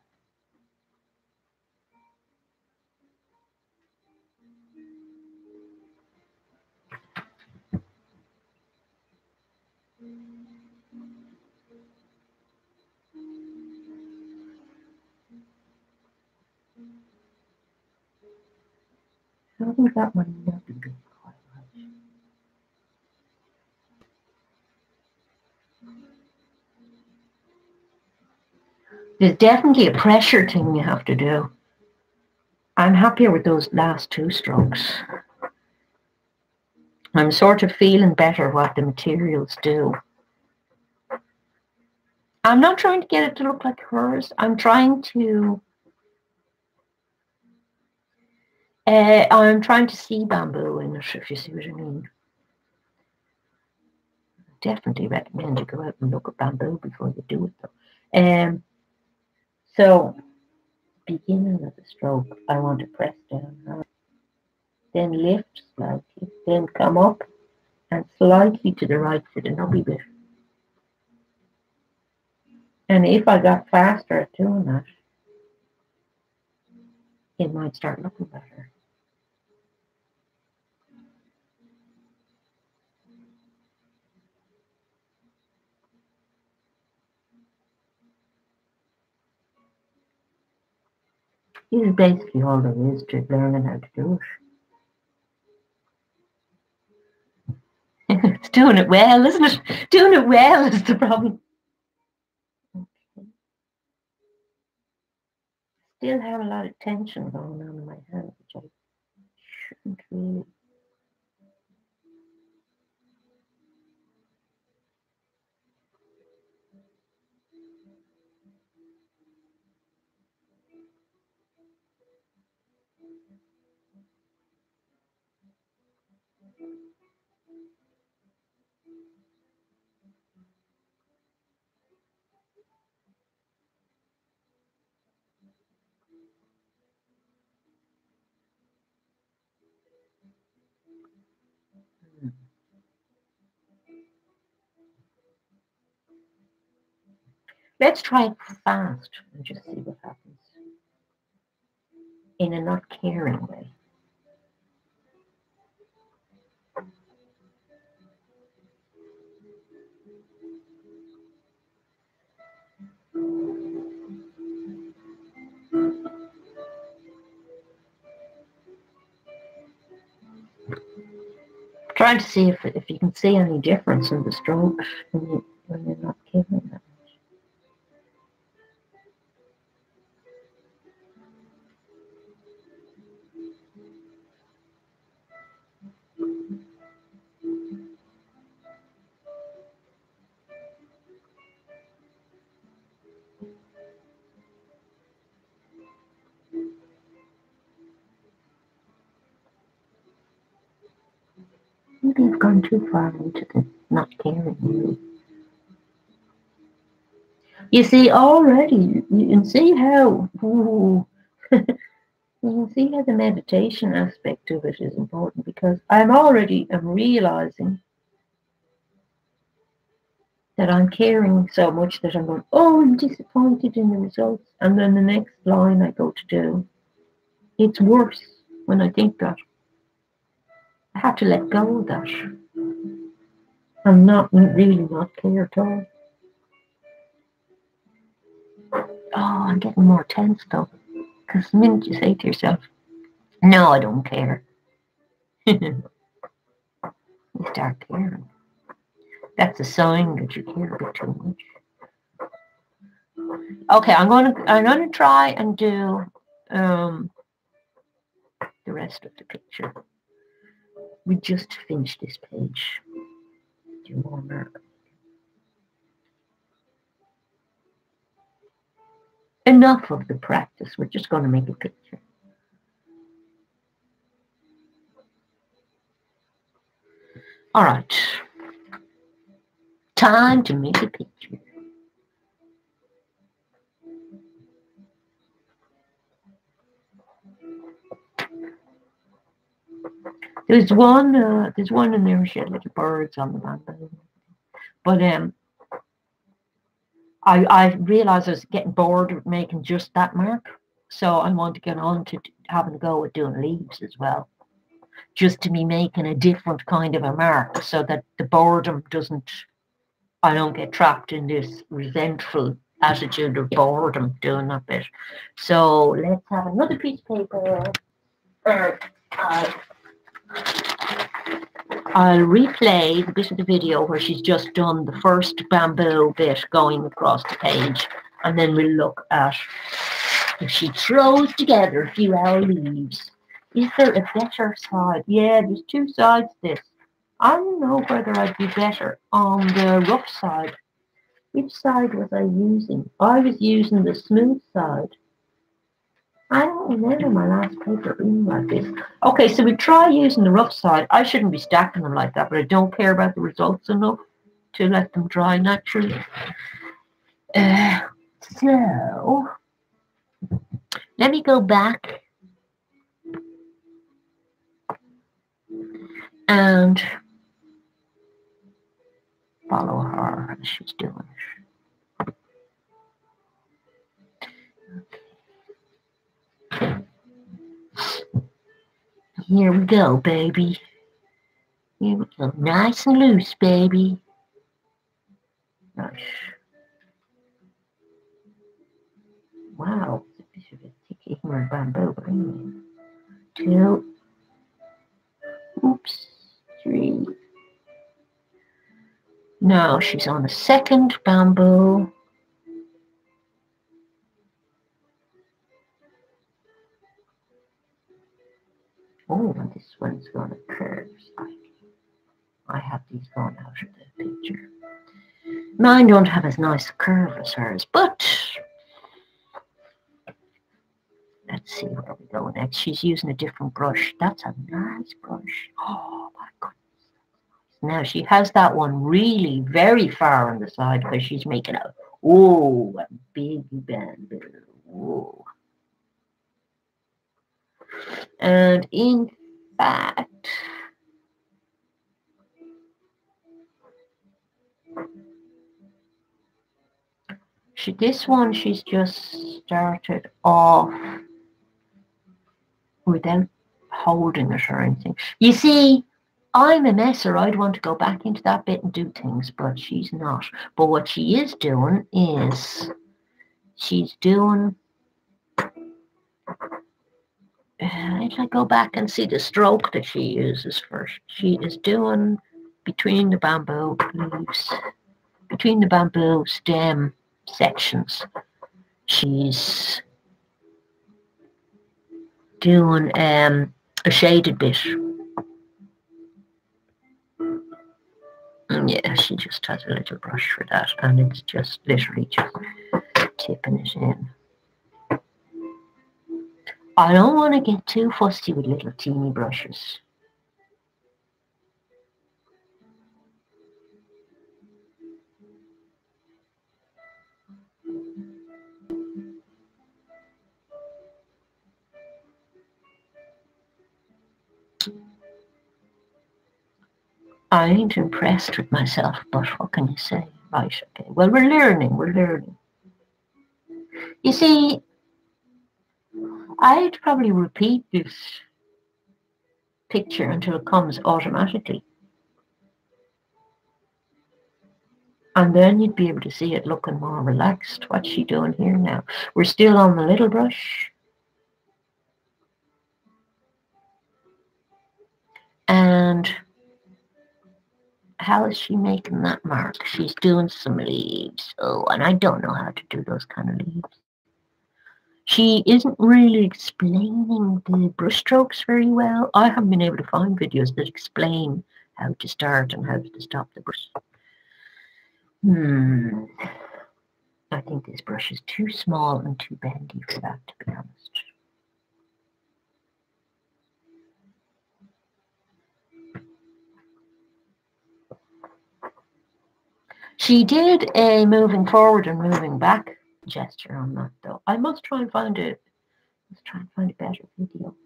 I think that one might be good quite right. There's definitely a pressure thing you have to do. I'm happier with those last two strokes. I'm sort of feeling better what the materials do. I'm not trying to get it to look like hers. I'm trying to see bamboo in it, if you see what I mean. Definitely recommend you go out and look at bamboo before you do it though. So beginning of the stroke, I want to press down hard, then lift slightly, then come up and slightly to the right for the nubby bit. And if I got faster at doing that, it might start looking better. This is basically all there is to learning how to do it. It's doing it well, isn't it? Doing it well is the problem. Okay. still have a lot of tension going on in my hand, which I shouldn't really. Let's try it fast and just see what happens in a not caring way. Trying to see if you can see any difference in the strokes when you're not caring that Maybe you've gone too far into the not caring mood. You see, already, you can see how, you can see how the meditation aspect of it is important, because I'm realizing that I'm caring so much that I'm going, oh, I'm disappointed in the results. And then the next line I go to do, it's worse when I think that. I have to let go of that. I'm not really not care at all. Oh, I'm getting more tense though. Because the minute you say to yourself, no, I don't care, you start caring. That's a sign that you care a bit too much. Okay, I'm gonna try and do the rest of the picture. We just finished this page. Do more mark. Enough of the practice. We're just going to make a picture. All right. Time to make a picture. There's one in there. She had little birds on the bamboo. But I realized I was getting bored of making just that mark, so I want to get on to having a go at doing leaves as well, just to be making a different kind of a mark, so that the boredom doesn't. I don't get trapped in this resentful attitude of boredom doing that bit. So let's have another piece of paper. I'll replay the bit of the video where she's just done the first bamboo bit going across the page, and then we'll look at if she throws together a few owl leaves. Is there a better side? Yeah, there's two sides to this. I don't know whether I'd be better on the rough side. Which side was I using? I was using the smooth side. I don't remember my last paper being like this. Okay, so we try using the rough side. I shouldn't be stacking them like that, but I don't care about the results enough to let them dry naturally. So let me go back and follow her as she's doing it. Here we go, baby. Here we go. Nice and loose, baby. Nice. Wow. It's a bit of a thick ignorant bamboo, but anyway. 2. Oops. 3. Now she's on the second bamboo. Oh, and this one's going to curve. I have these going out of the picture. Mine don't have as nice a curve as hers, but let's see where we go next. She's using a different brush. That's a nice brush. Oh my goodness. Now she has that one really very far on the side because she's making a big bamboo. Whoa. And in fact, this one she's just started off without holding it or anything. You see, I'm a messer. I'd want to go back into that bit and do things, but she's not. But what she is doing is she's doing. If I go back and see the stroke that she uses first, she is doing between the bamboo leaves, between the bamboo stem sections. She's doing a shaded bit. Yeah, she just has a little brush for that, and it's just literally just tipping it in. I don't want to get too fussy with little teeny brushes. I ain't impressed with myself, but what can you say? Right, okay. Well, we're learning. You see, I'd probably repeat this picture until it comes automatically. And then you'd be able to see it looking more relaxed. What's she doing here now? We're still on the little brush. And how is she making that mark? She's doing some leaves. Oh, and I don't know how to do those kind of leaves. She isn't really explaining the brush strokes very well. I haven't been able to find videos that explain how to start and how to stop the brush. I think this brush is too small and too bendy for that, to be honest. She did a moving forward and moving back gesture on that, though. I must try and find a better video.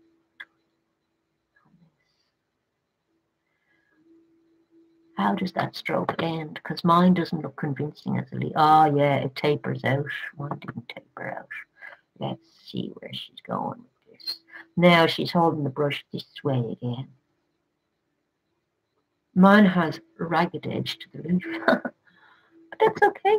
How does that stroke end? Because mine doesn't look convincing as a leaf. Oh yeah, it tapers out. One didn't taper out. Let's see where she's going with this. Now she's holding the brush this way again. Mine has a ragged edge to the leaf. But that's okay.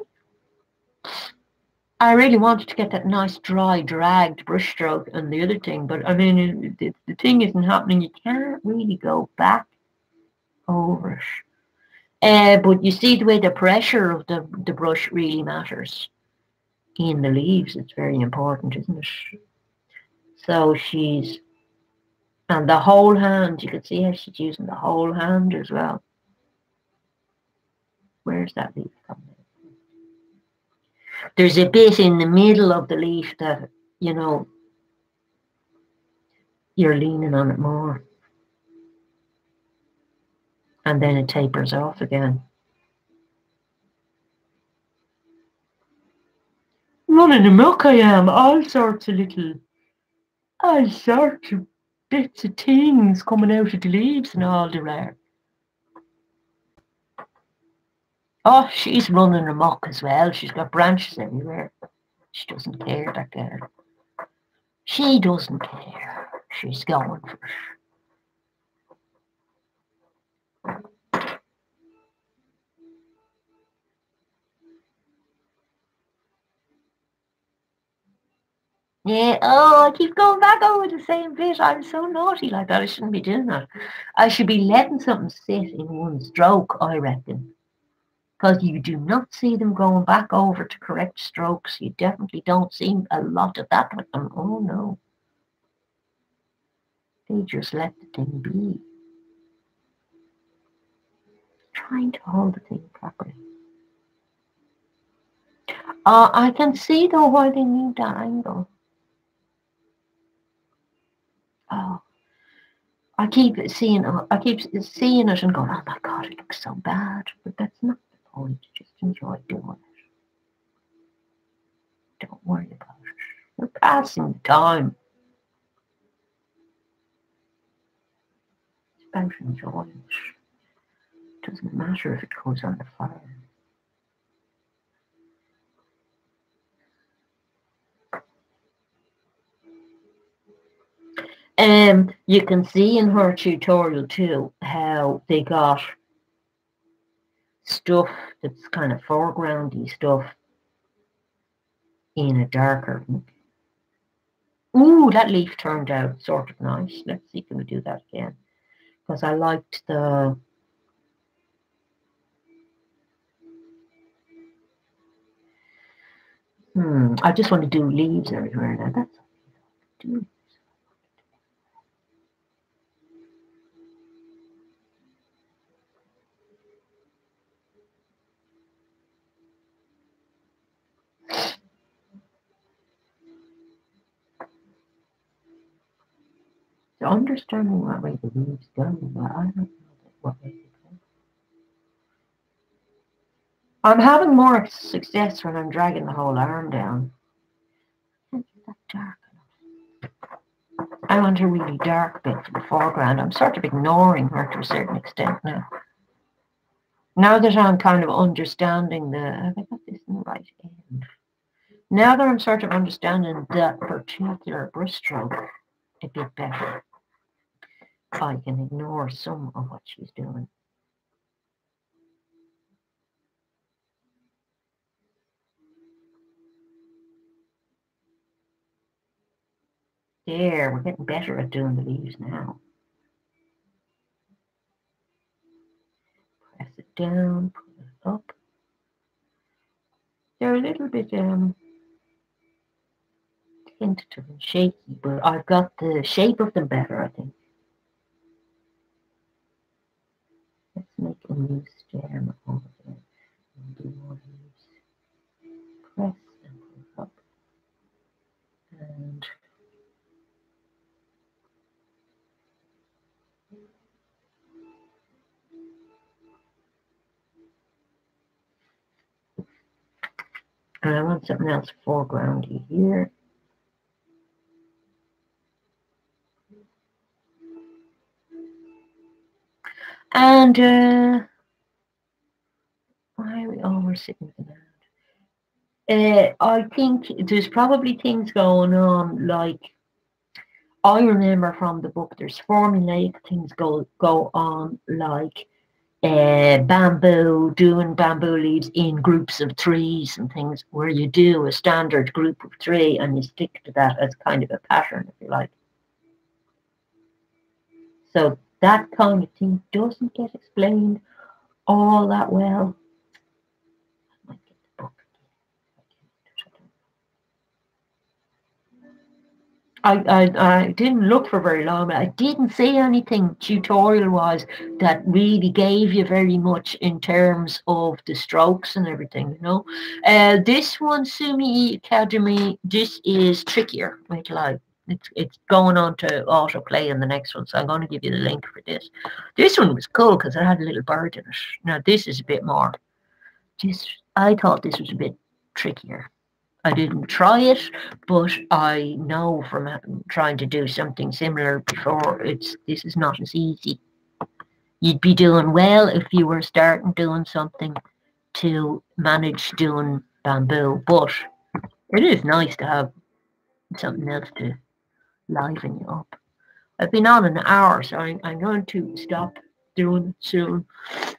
I really wanted to get that nice dry dragged brush stroke and the other thing, but I mean the thing isn't happening. You can't really go back over it. But you see the way the pressure of the brush really matters in the leaves. It's very important, isn't it? So she's, and the whole hand, you can see how she's using the whole hand as well. Where's that leaf coming in? There's a bit in the middle of the leaf that, you know, you're leaning on it more. And then it tapers off again. Running amok I am, all sorts of bits of things coming out of the leaves and all the rare. Oh, she's running amok as well. She's got branches everywhere. She doesn't care, that girl. She doesn't care. She's going for it. Yeah, oh, I keep going back over the same bit. I'm so naughty like that. I shouldn't be doing that. I should be letting something sit in one stroke, I reckon. Because you do not see them going back over to correct strokes. You definitely don't see a lot of that with them. Oh, no. They just let the thing be. Trying to hold the thing properly. I can see though why they need that angle. Oh, I keep seeing it and going, oh my God, it looks so bad. But that's not the point. Just enjoy doing it. Don't worry about it. You're passing the time. It's about enjoying it. It doesn't matter if it goes on the fire. You can see in her tutorial too how they got stuff that's kind of foregroundy stuff in a darker. Ooh, that leaf turned out sort of nice. Let's see, can we do that again? Because I liked the. I just want to do leaves everywhere now. That's do. So understanding what way the leaves go, but I don't know what way they go. I'm having more success when I'm dragging the whole arm down. Is that dark enough? I want a really dark bit for the foreground. I'm sort of ignoring her to a certain extent now. Now that I'm kind of understanding have I got this in the right end? Now that I'm sort of understanding that particular brushstroke a bit better, I can ignore some of what she's doing. There, we're getting better at doing the leaves now. Press it down, pull it up. They're a little bit tentative and shaky, but I've got the shape of them better, I think. Let's make a new stem over there and do more leaves. Press and pull up. And I want something else foregroundy here. And why are we always sitting with that? I think there's probably things going on, like I remember from the book there's formulaic things go on, like doing bamboo leaves in groups of threes and things, where you do a standard group of three and you stick to that as kind of a pattern, if you like. So that kind of thing doesn't get explained all that well. I might get the book. I didn't look for very long, but I didn't see anything tutorial-wise that really gave you very much in terms of the strokes and everything, you know. This one, Sumi E Academy, this is trickier. Wait till it's going on to autoplay in the next one, so I'm going to give you the link for this. This one was cool because it had a little bird in it. Now this is a bit more. I thought this was a bit trickier. I didn't try it, but I know from trying to do something similar before, this is not as easy. You'd be doing well if you were starting doing something to manage doing bamboo, but it is nice to have something else to liven you up. I've been on an hour, so I'm going to stop doing it soon.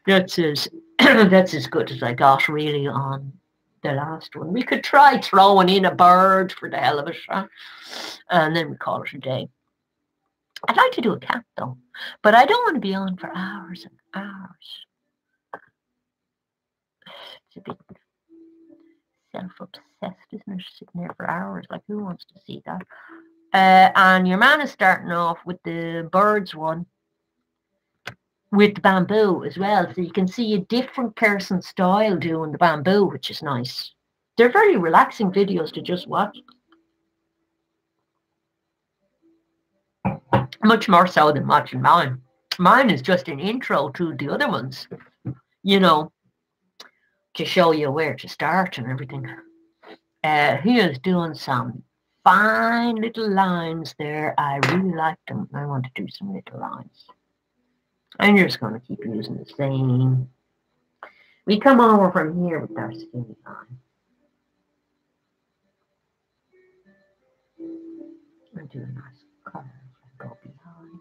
That's as that's as good as I got really on the last one. We could try throwing in a bird for the hell of it, huh? And then we call it a day. I'd like to do a cat though, but I don't want to be on for hours and hours. It's a bit self-obsessed, isn't it? Sitting there for hours, like who wants to see that? And your man is starting off with the birds one with the bamboo as well. So you can see a different person's style doing the bamboo, which is nice. They're very relaxing videos to just watch. Much more so than watching mine. Mine is just an intro to the other ones, you know, to show you where to start and everything. He is doing some fine little lines there. I really like them. I want to do some little lines. I'm just going to keep using the same. We come over from here with our skinny line. And do a nice color. Go behind.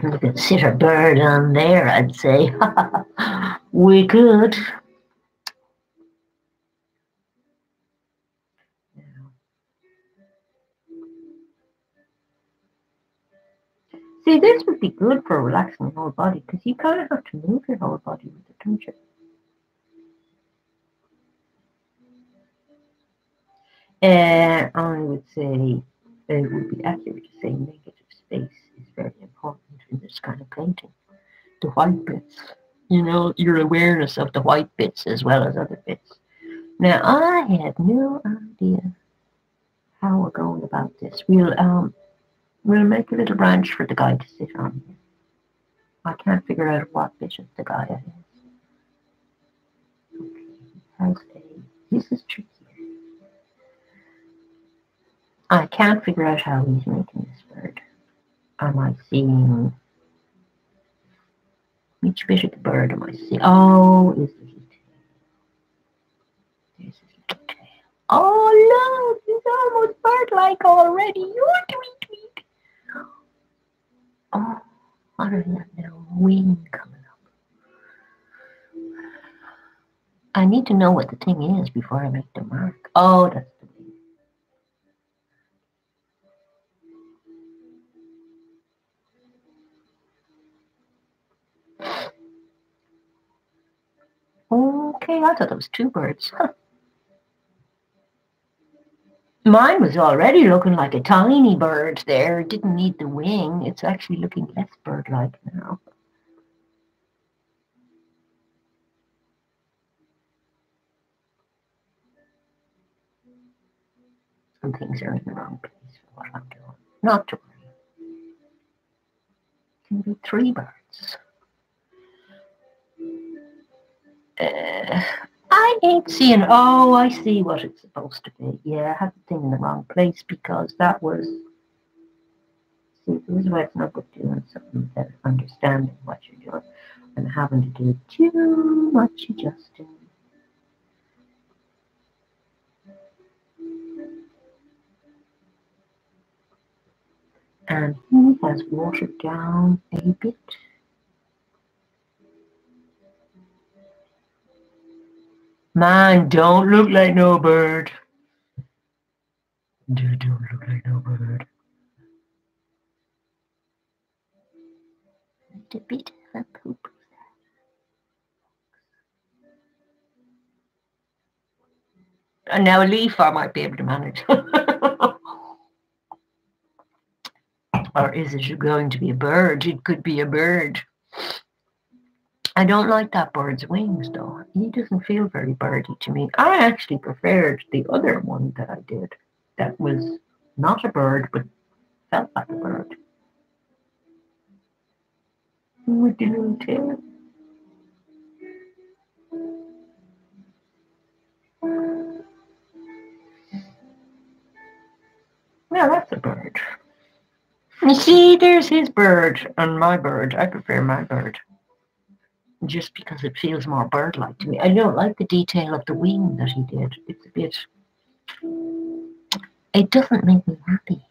We could sit a bird on there, I'd say. We could. See, this would be good for relaxing the whole body because you kind of have to move your whole body with it, don't you? I would say it would be accurate to say negative space is very important in this kind of painting. The white bits, you know, your awareness of the white bits as well as other bits. Now, I have no idea how we're going about this. We'll make a little branch for the guy to sit on here. I can't figure out what bit of the guy it is. Okay, he has this is tricky. I can't figure out how he's making this bird. Am I seeing which bit of the bird am I seeing? Oh, is this his tail? This is his little tail. Oh look, he's almost bird-like already. Tweet, tweet. Oh, what is that little wing coming up? I need to know what the thing is before I make the mark. Oh, that's the wing. Okay, I thought it was two birds. Huh. Mine was already looking like a tiny bird there. It didn't need the wing. It's actually looking less bird-like now. Some things are in the wrong place for what I'm doing. Not to worry. It can be three birds. I ain't seeing. Oh, I see what it's supposed to be. Yeah, I had the thing in the wrong place because that was. See, this is why it's not good doing something without understanding what you're doing and having to do too much adjusting. And he has watered down a bit. Man, don't look like no bird. Don't look like no bird. A bit of a poop. And now a leaf I might be able to manage. Or is it going to be a bird? It could be a bird. I don't like that bird's wings, though. He doesn't feel very birdy to me. I actually preferred the other one that I did. That was not a bird, but felt like a bird. With the little tail. Well, that's a bird. You see, there's his bird and my bird. I prefer my bird. Just because it feels more bird-like to me. I don't like the detail of the wing that he did. It's a bit... It doesn't make me happy.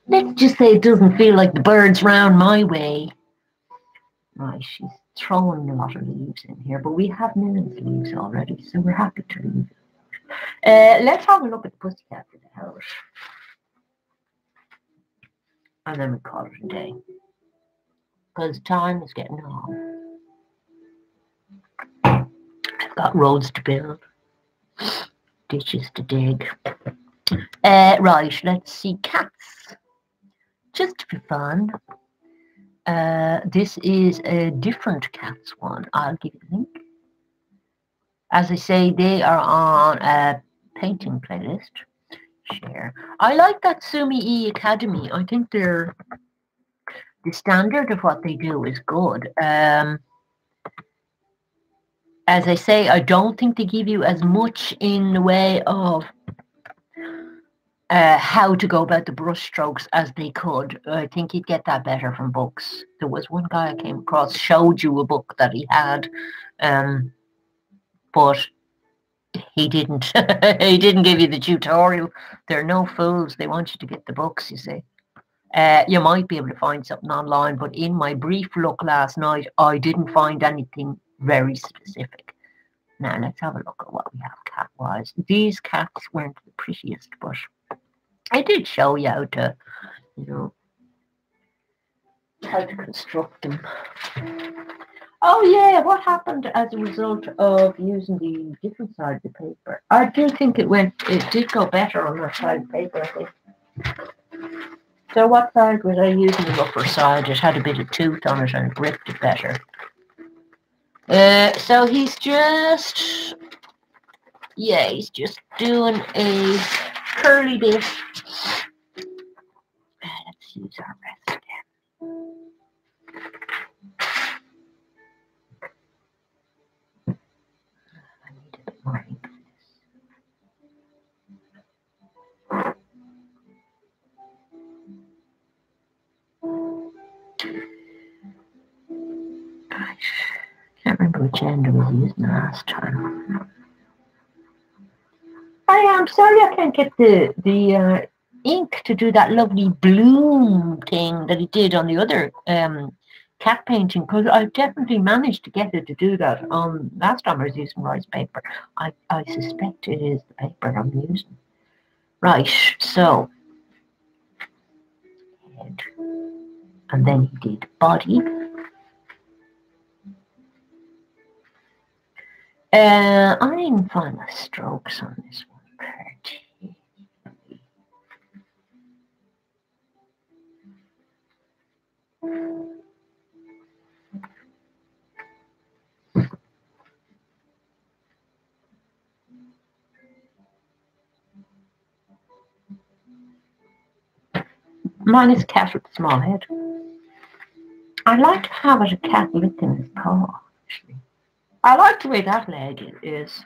Let's just say it doesn't feel like the bird's round my way. Right, she's throwing a lot of leaves in here, but we have millions of leaves already, so we're happy to leave it. Let's have a look at the pussycat for the house. And then we call it a day. Because time is getting on. I've got roads to build, ditches to dig. Right, let's see, cats. Just to be fun. This is a different cats one. I'll give you the link. As I say, they are on a painting playlist. Share. I like that Sumi E Academy. I think the standard of what they do is good. As I say, I don't think they give you as much in the way of how to go about the brush strokes as they could. I think you'd get that better from books. There was one guy I came across, showed you a book that he had, but he didn't. He didn't give you the tutorial. They're no fools. They want you to get the books, you see. You might be able to find something online, but in my brief look last night, I didn't find anything very specific. Now, let's have a look at what we have cat-wise. These cats weren't the prettiest, but I did show you how to, how to construct them. Oh yeah, what happened as a result of using the different side of the paper? I do think it did go better on that side of the paper, I think. So what side was I using? The upper side. It had a bit of tooth on it and it gripped it better. So he's just doing a curly bit. Let's use our rest again. I need a bit more ink for this. Right. Can't remember which end I was using last time. I am sorry I can't get the ink to do that lovely bloom thing that it did on the other cat painting, because I've definitely managed to get it to do that. Last time I was using rice paper. I suspect it is the paper I'm using. Right, so head, and then he did body. I didn't find the strokes on this one particularly. Mine is a cat with a small head. I like to have it a cat licking his paw, actually. I like the way that leg is.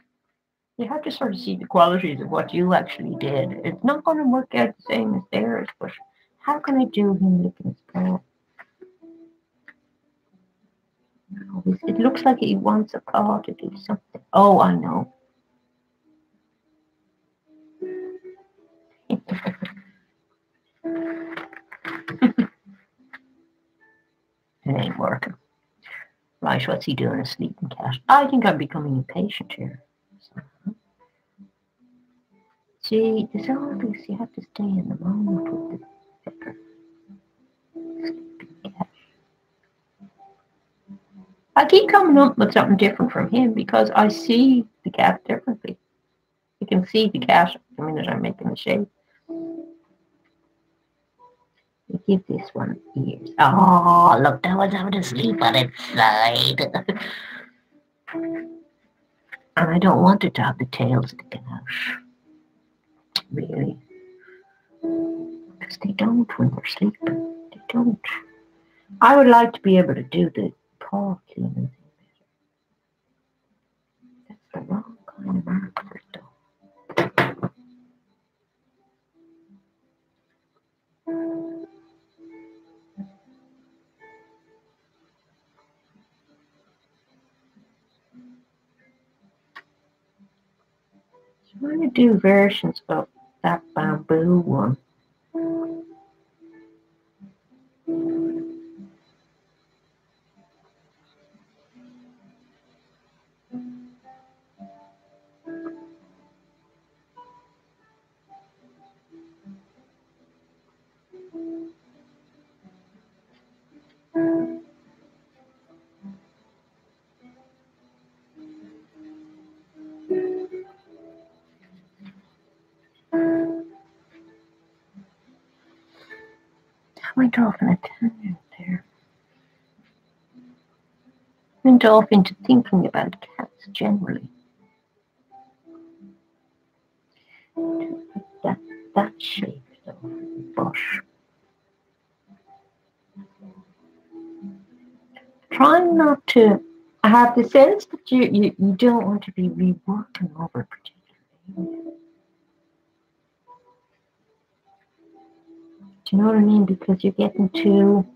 You have to sort of see the qualities of what you actually did. It's not going to work out the same as theirs, but how can I do him licking his paw? No, it looks like he wants a paw to do something. Oh, I know. It ain't working. Right, what's he doing? A sleeping cat. I think I'm becoming impatient here. See, there's all this, you have to stay in the moment with the pepper. Sleeping cat. I keep coming up with something different from him because I see the cat differently. You can see the cat the minute I'm making the shape. We give this one ears. Oh, look, that one's having to sleep on its side. And I don't want it to have the tail sticking out. Really. Because they don't when they're sleeping. They don't. I would like to be able to do the paw cleaning thing better. That's the wrong kind of mark for it though. So I'm going to do versions of that bamboo one. Went off in a tangent there. Went off into thinking about cats generally. That shape though, but trying not to. I have the sense that you don't want to be reworking over a particular area. Do you know what I mean? Because you're getting too.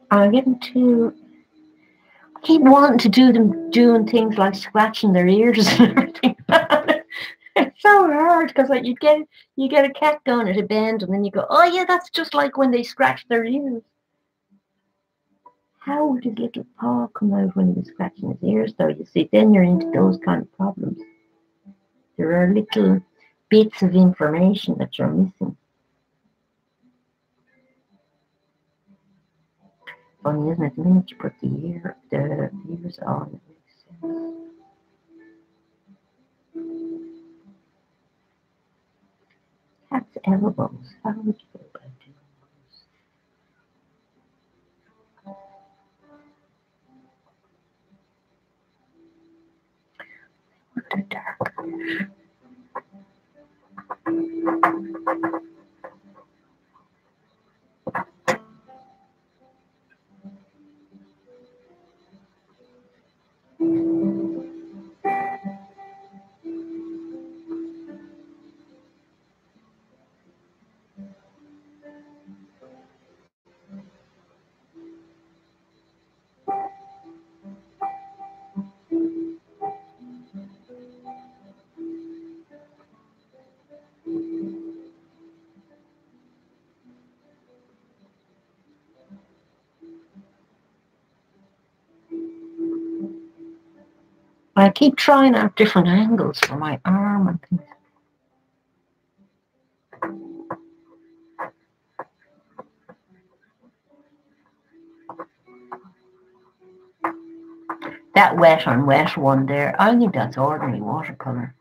I'm getting too. I keep wanting to do them doing things like scratching their ears and everything. It's so hard because like you get a cat going at a bend and then you go, oh yeah, that's just like when they scratch their ears. How would his little paw come out when he was scratching his ears though? You see, then you're into those kind of problems. There are little bits of information that you're missing. Funny, isn't it? The minute you put the ears on, it makes sense. Cat's elbows. How would you go about doing those? What a dark. I keep trying out different angles for my arm and things. That wet on wet one there, I think that's ordinary watercolor.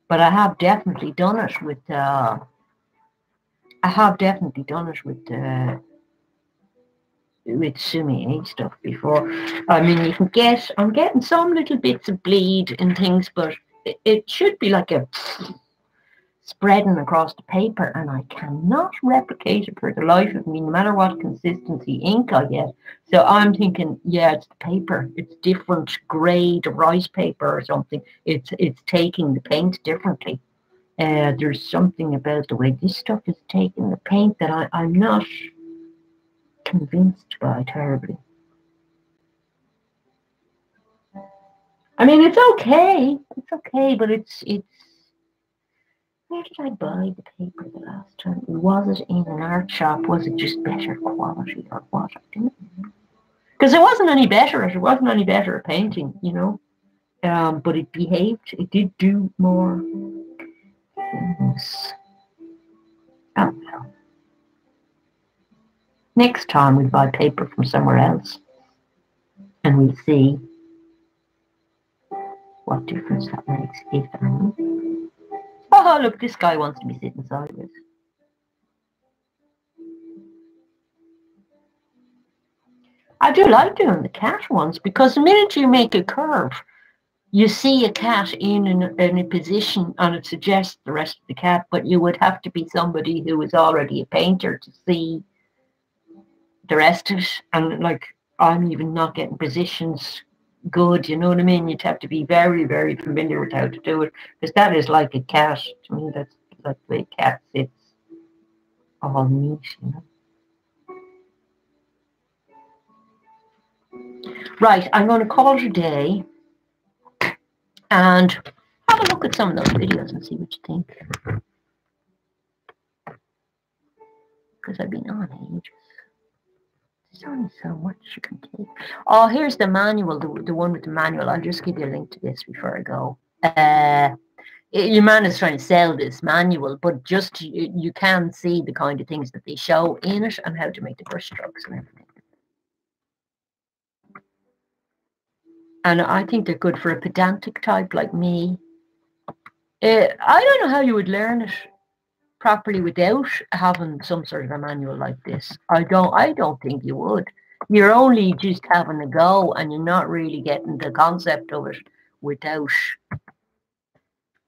But I have definitely done it with with Sumi E stuff before. I mean, you can get, I'm getting some little bits of bleed and things, but it should be like a spreading across the paper, and I cannot replicate it for the life of me, no matter what consistency ink I get. So I'm thinking, yeah, it's the paper. It's different grade rice paper or something. It's taking the paint differently. There's something about the way this stuff is taking the paint that I'm not convinced by terribly. I mean, it's okay. It's okay, but it's. Where did I buy the paper the last time? Was it in an art shop? Was it just better quality or what? I didn't know. Because it wasn't any better. It wasn't any better at painting, you know. But it behaved. It did do more things. Oh well. Next time we'll buy paper from somewhere else, and we'll see what difference that makes, if any. Oh, look, this guy wants to be sitting sideways. I do like doing the cat ones because the minute you make a curve, you see a cat in a position and it suggests the rest of the cat, but you would have to be somebody who is already a painter to see the rest of it. And like, I'm even not getting positions good, you know what I mean? You'd have to be very, very familiar with how to do it, because that is like a cat. To me, that's like the way a cat sits, all neat, you know. Right, I'm going to call it a day and have a look at some of those videos and see what you think. Because I've been on ages. There's only so much you can take. Oh, here's the manual, the one with the manual. I'll just give you a link to this before I go. Your man is trying to sell this manual, but just you can see the kind of things that they show in it and how to make the brush strokes and everything. And I think they're good for a pedantic type like me. I don't know how you would learn it properly without having some sort of a manual like this. I don't think you would. You're only just having a go and you're not really getting the concept of it without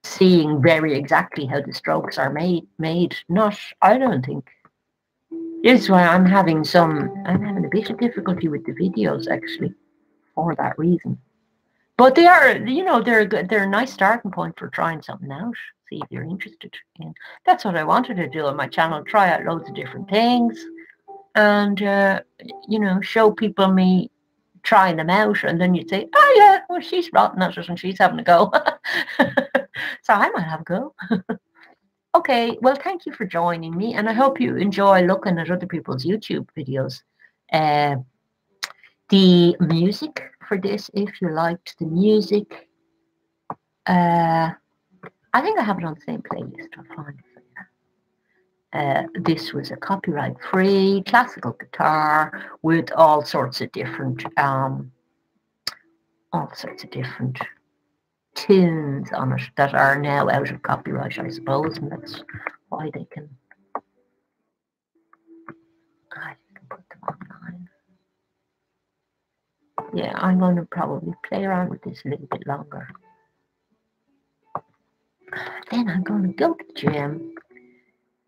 seeing very exactly how the strokes are made. Not I don't think. This is why I'm having a bit of difficulty with the videos actually for that reason. But they are, they're a nice starting point for trying something out. See if you're interested in. That's what I wanted to do on my channel. Try out loads of different things, and show people me trying them out. And then you'd say, "Oh yeah, well she's rotten at it and she's having a go." So I might have a go. Okay, well, thank you for joining me, and I hope you enjoy looking at other people's YouTube videos. Uh, the music for this, if you liked the music, I think I have it on the same playlist. I'll find it for you. This was a copyright-free classical guitar with all sorts of different tunes on it that are now out of copyright, I suppose, and that's why they can. I can put them online. Yeah, I'm going to probably play around with this a little bit longer. Then I'm going to go to the gym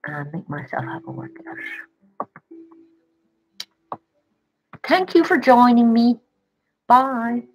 and make myself have a workout. Thank you for joining me. Bye.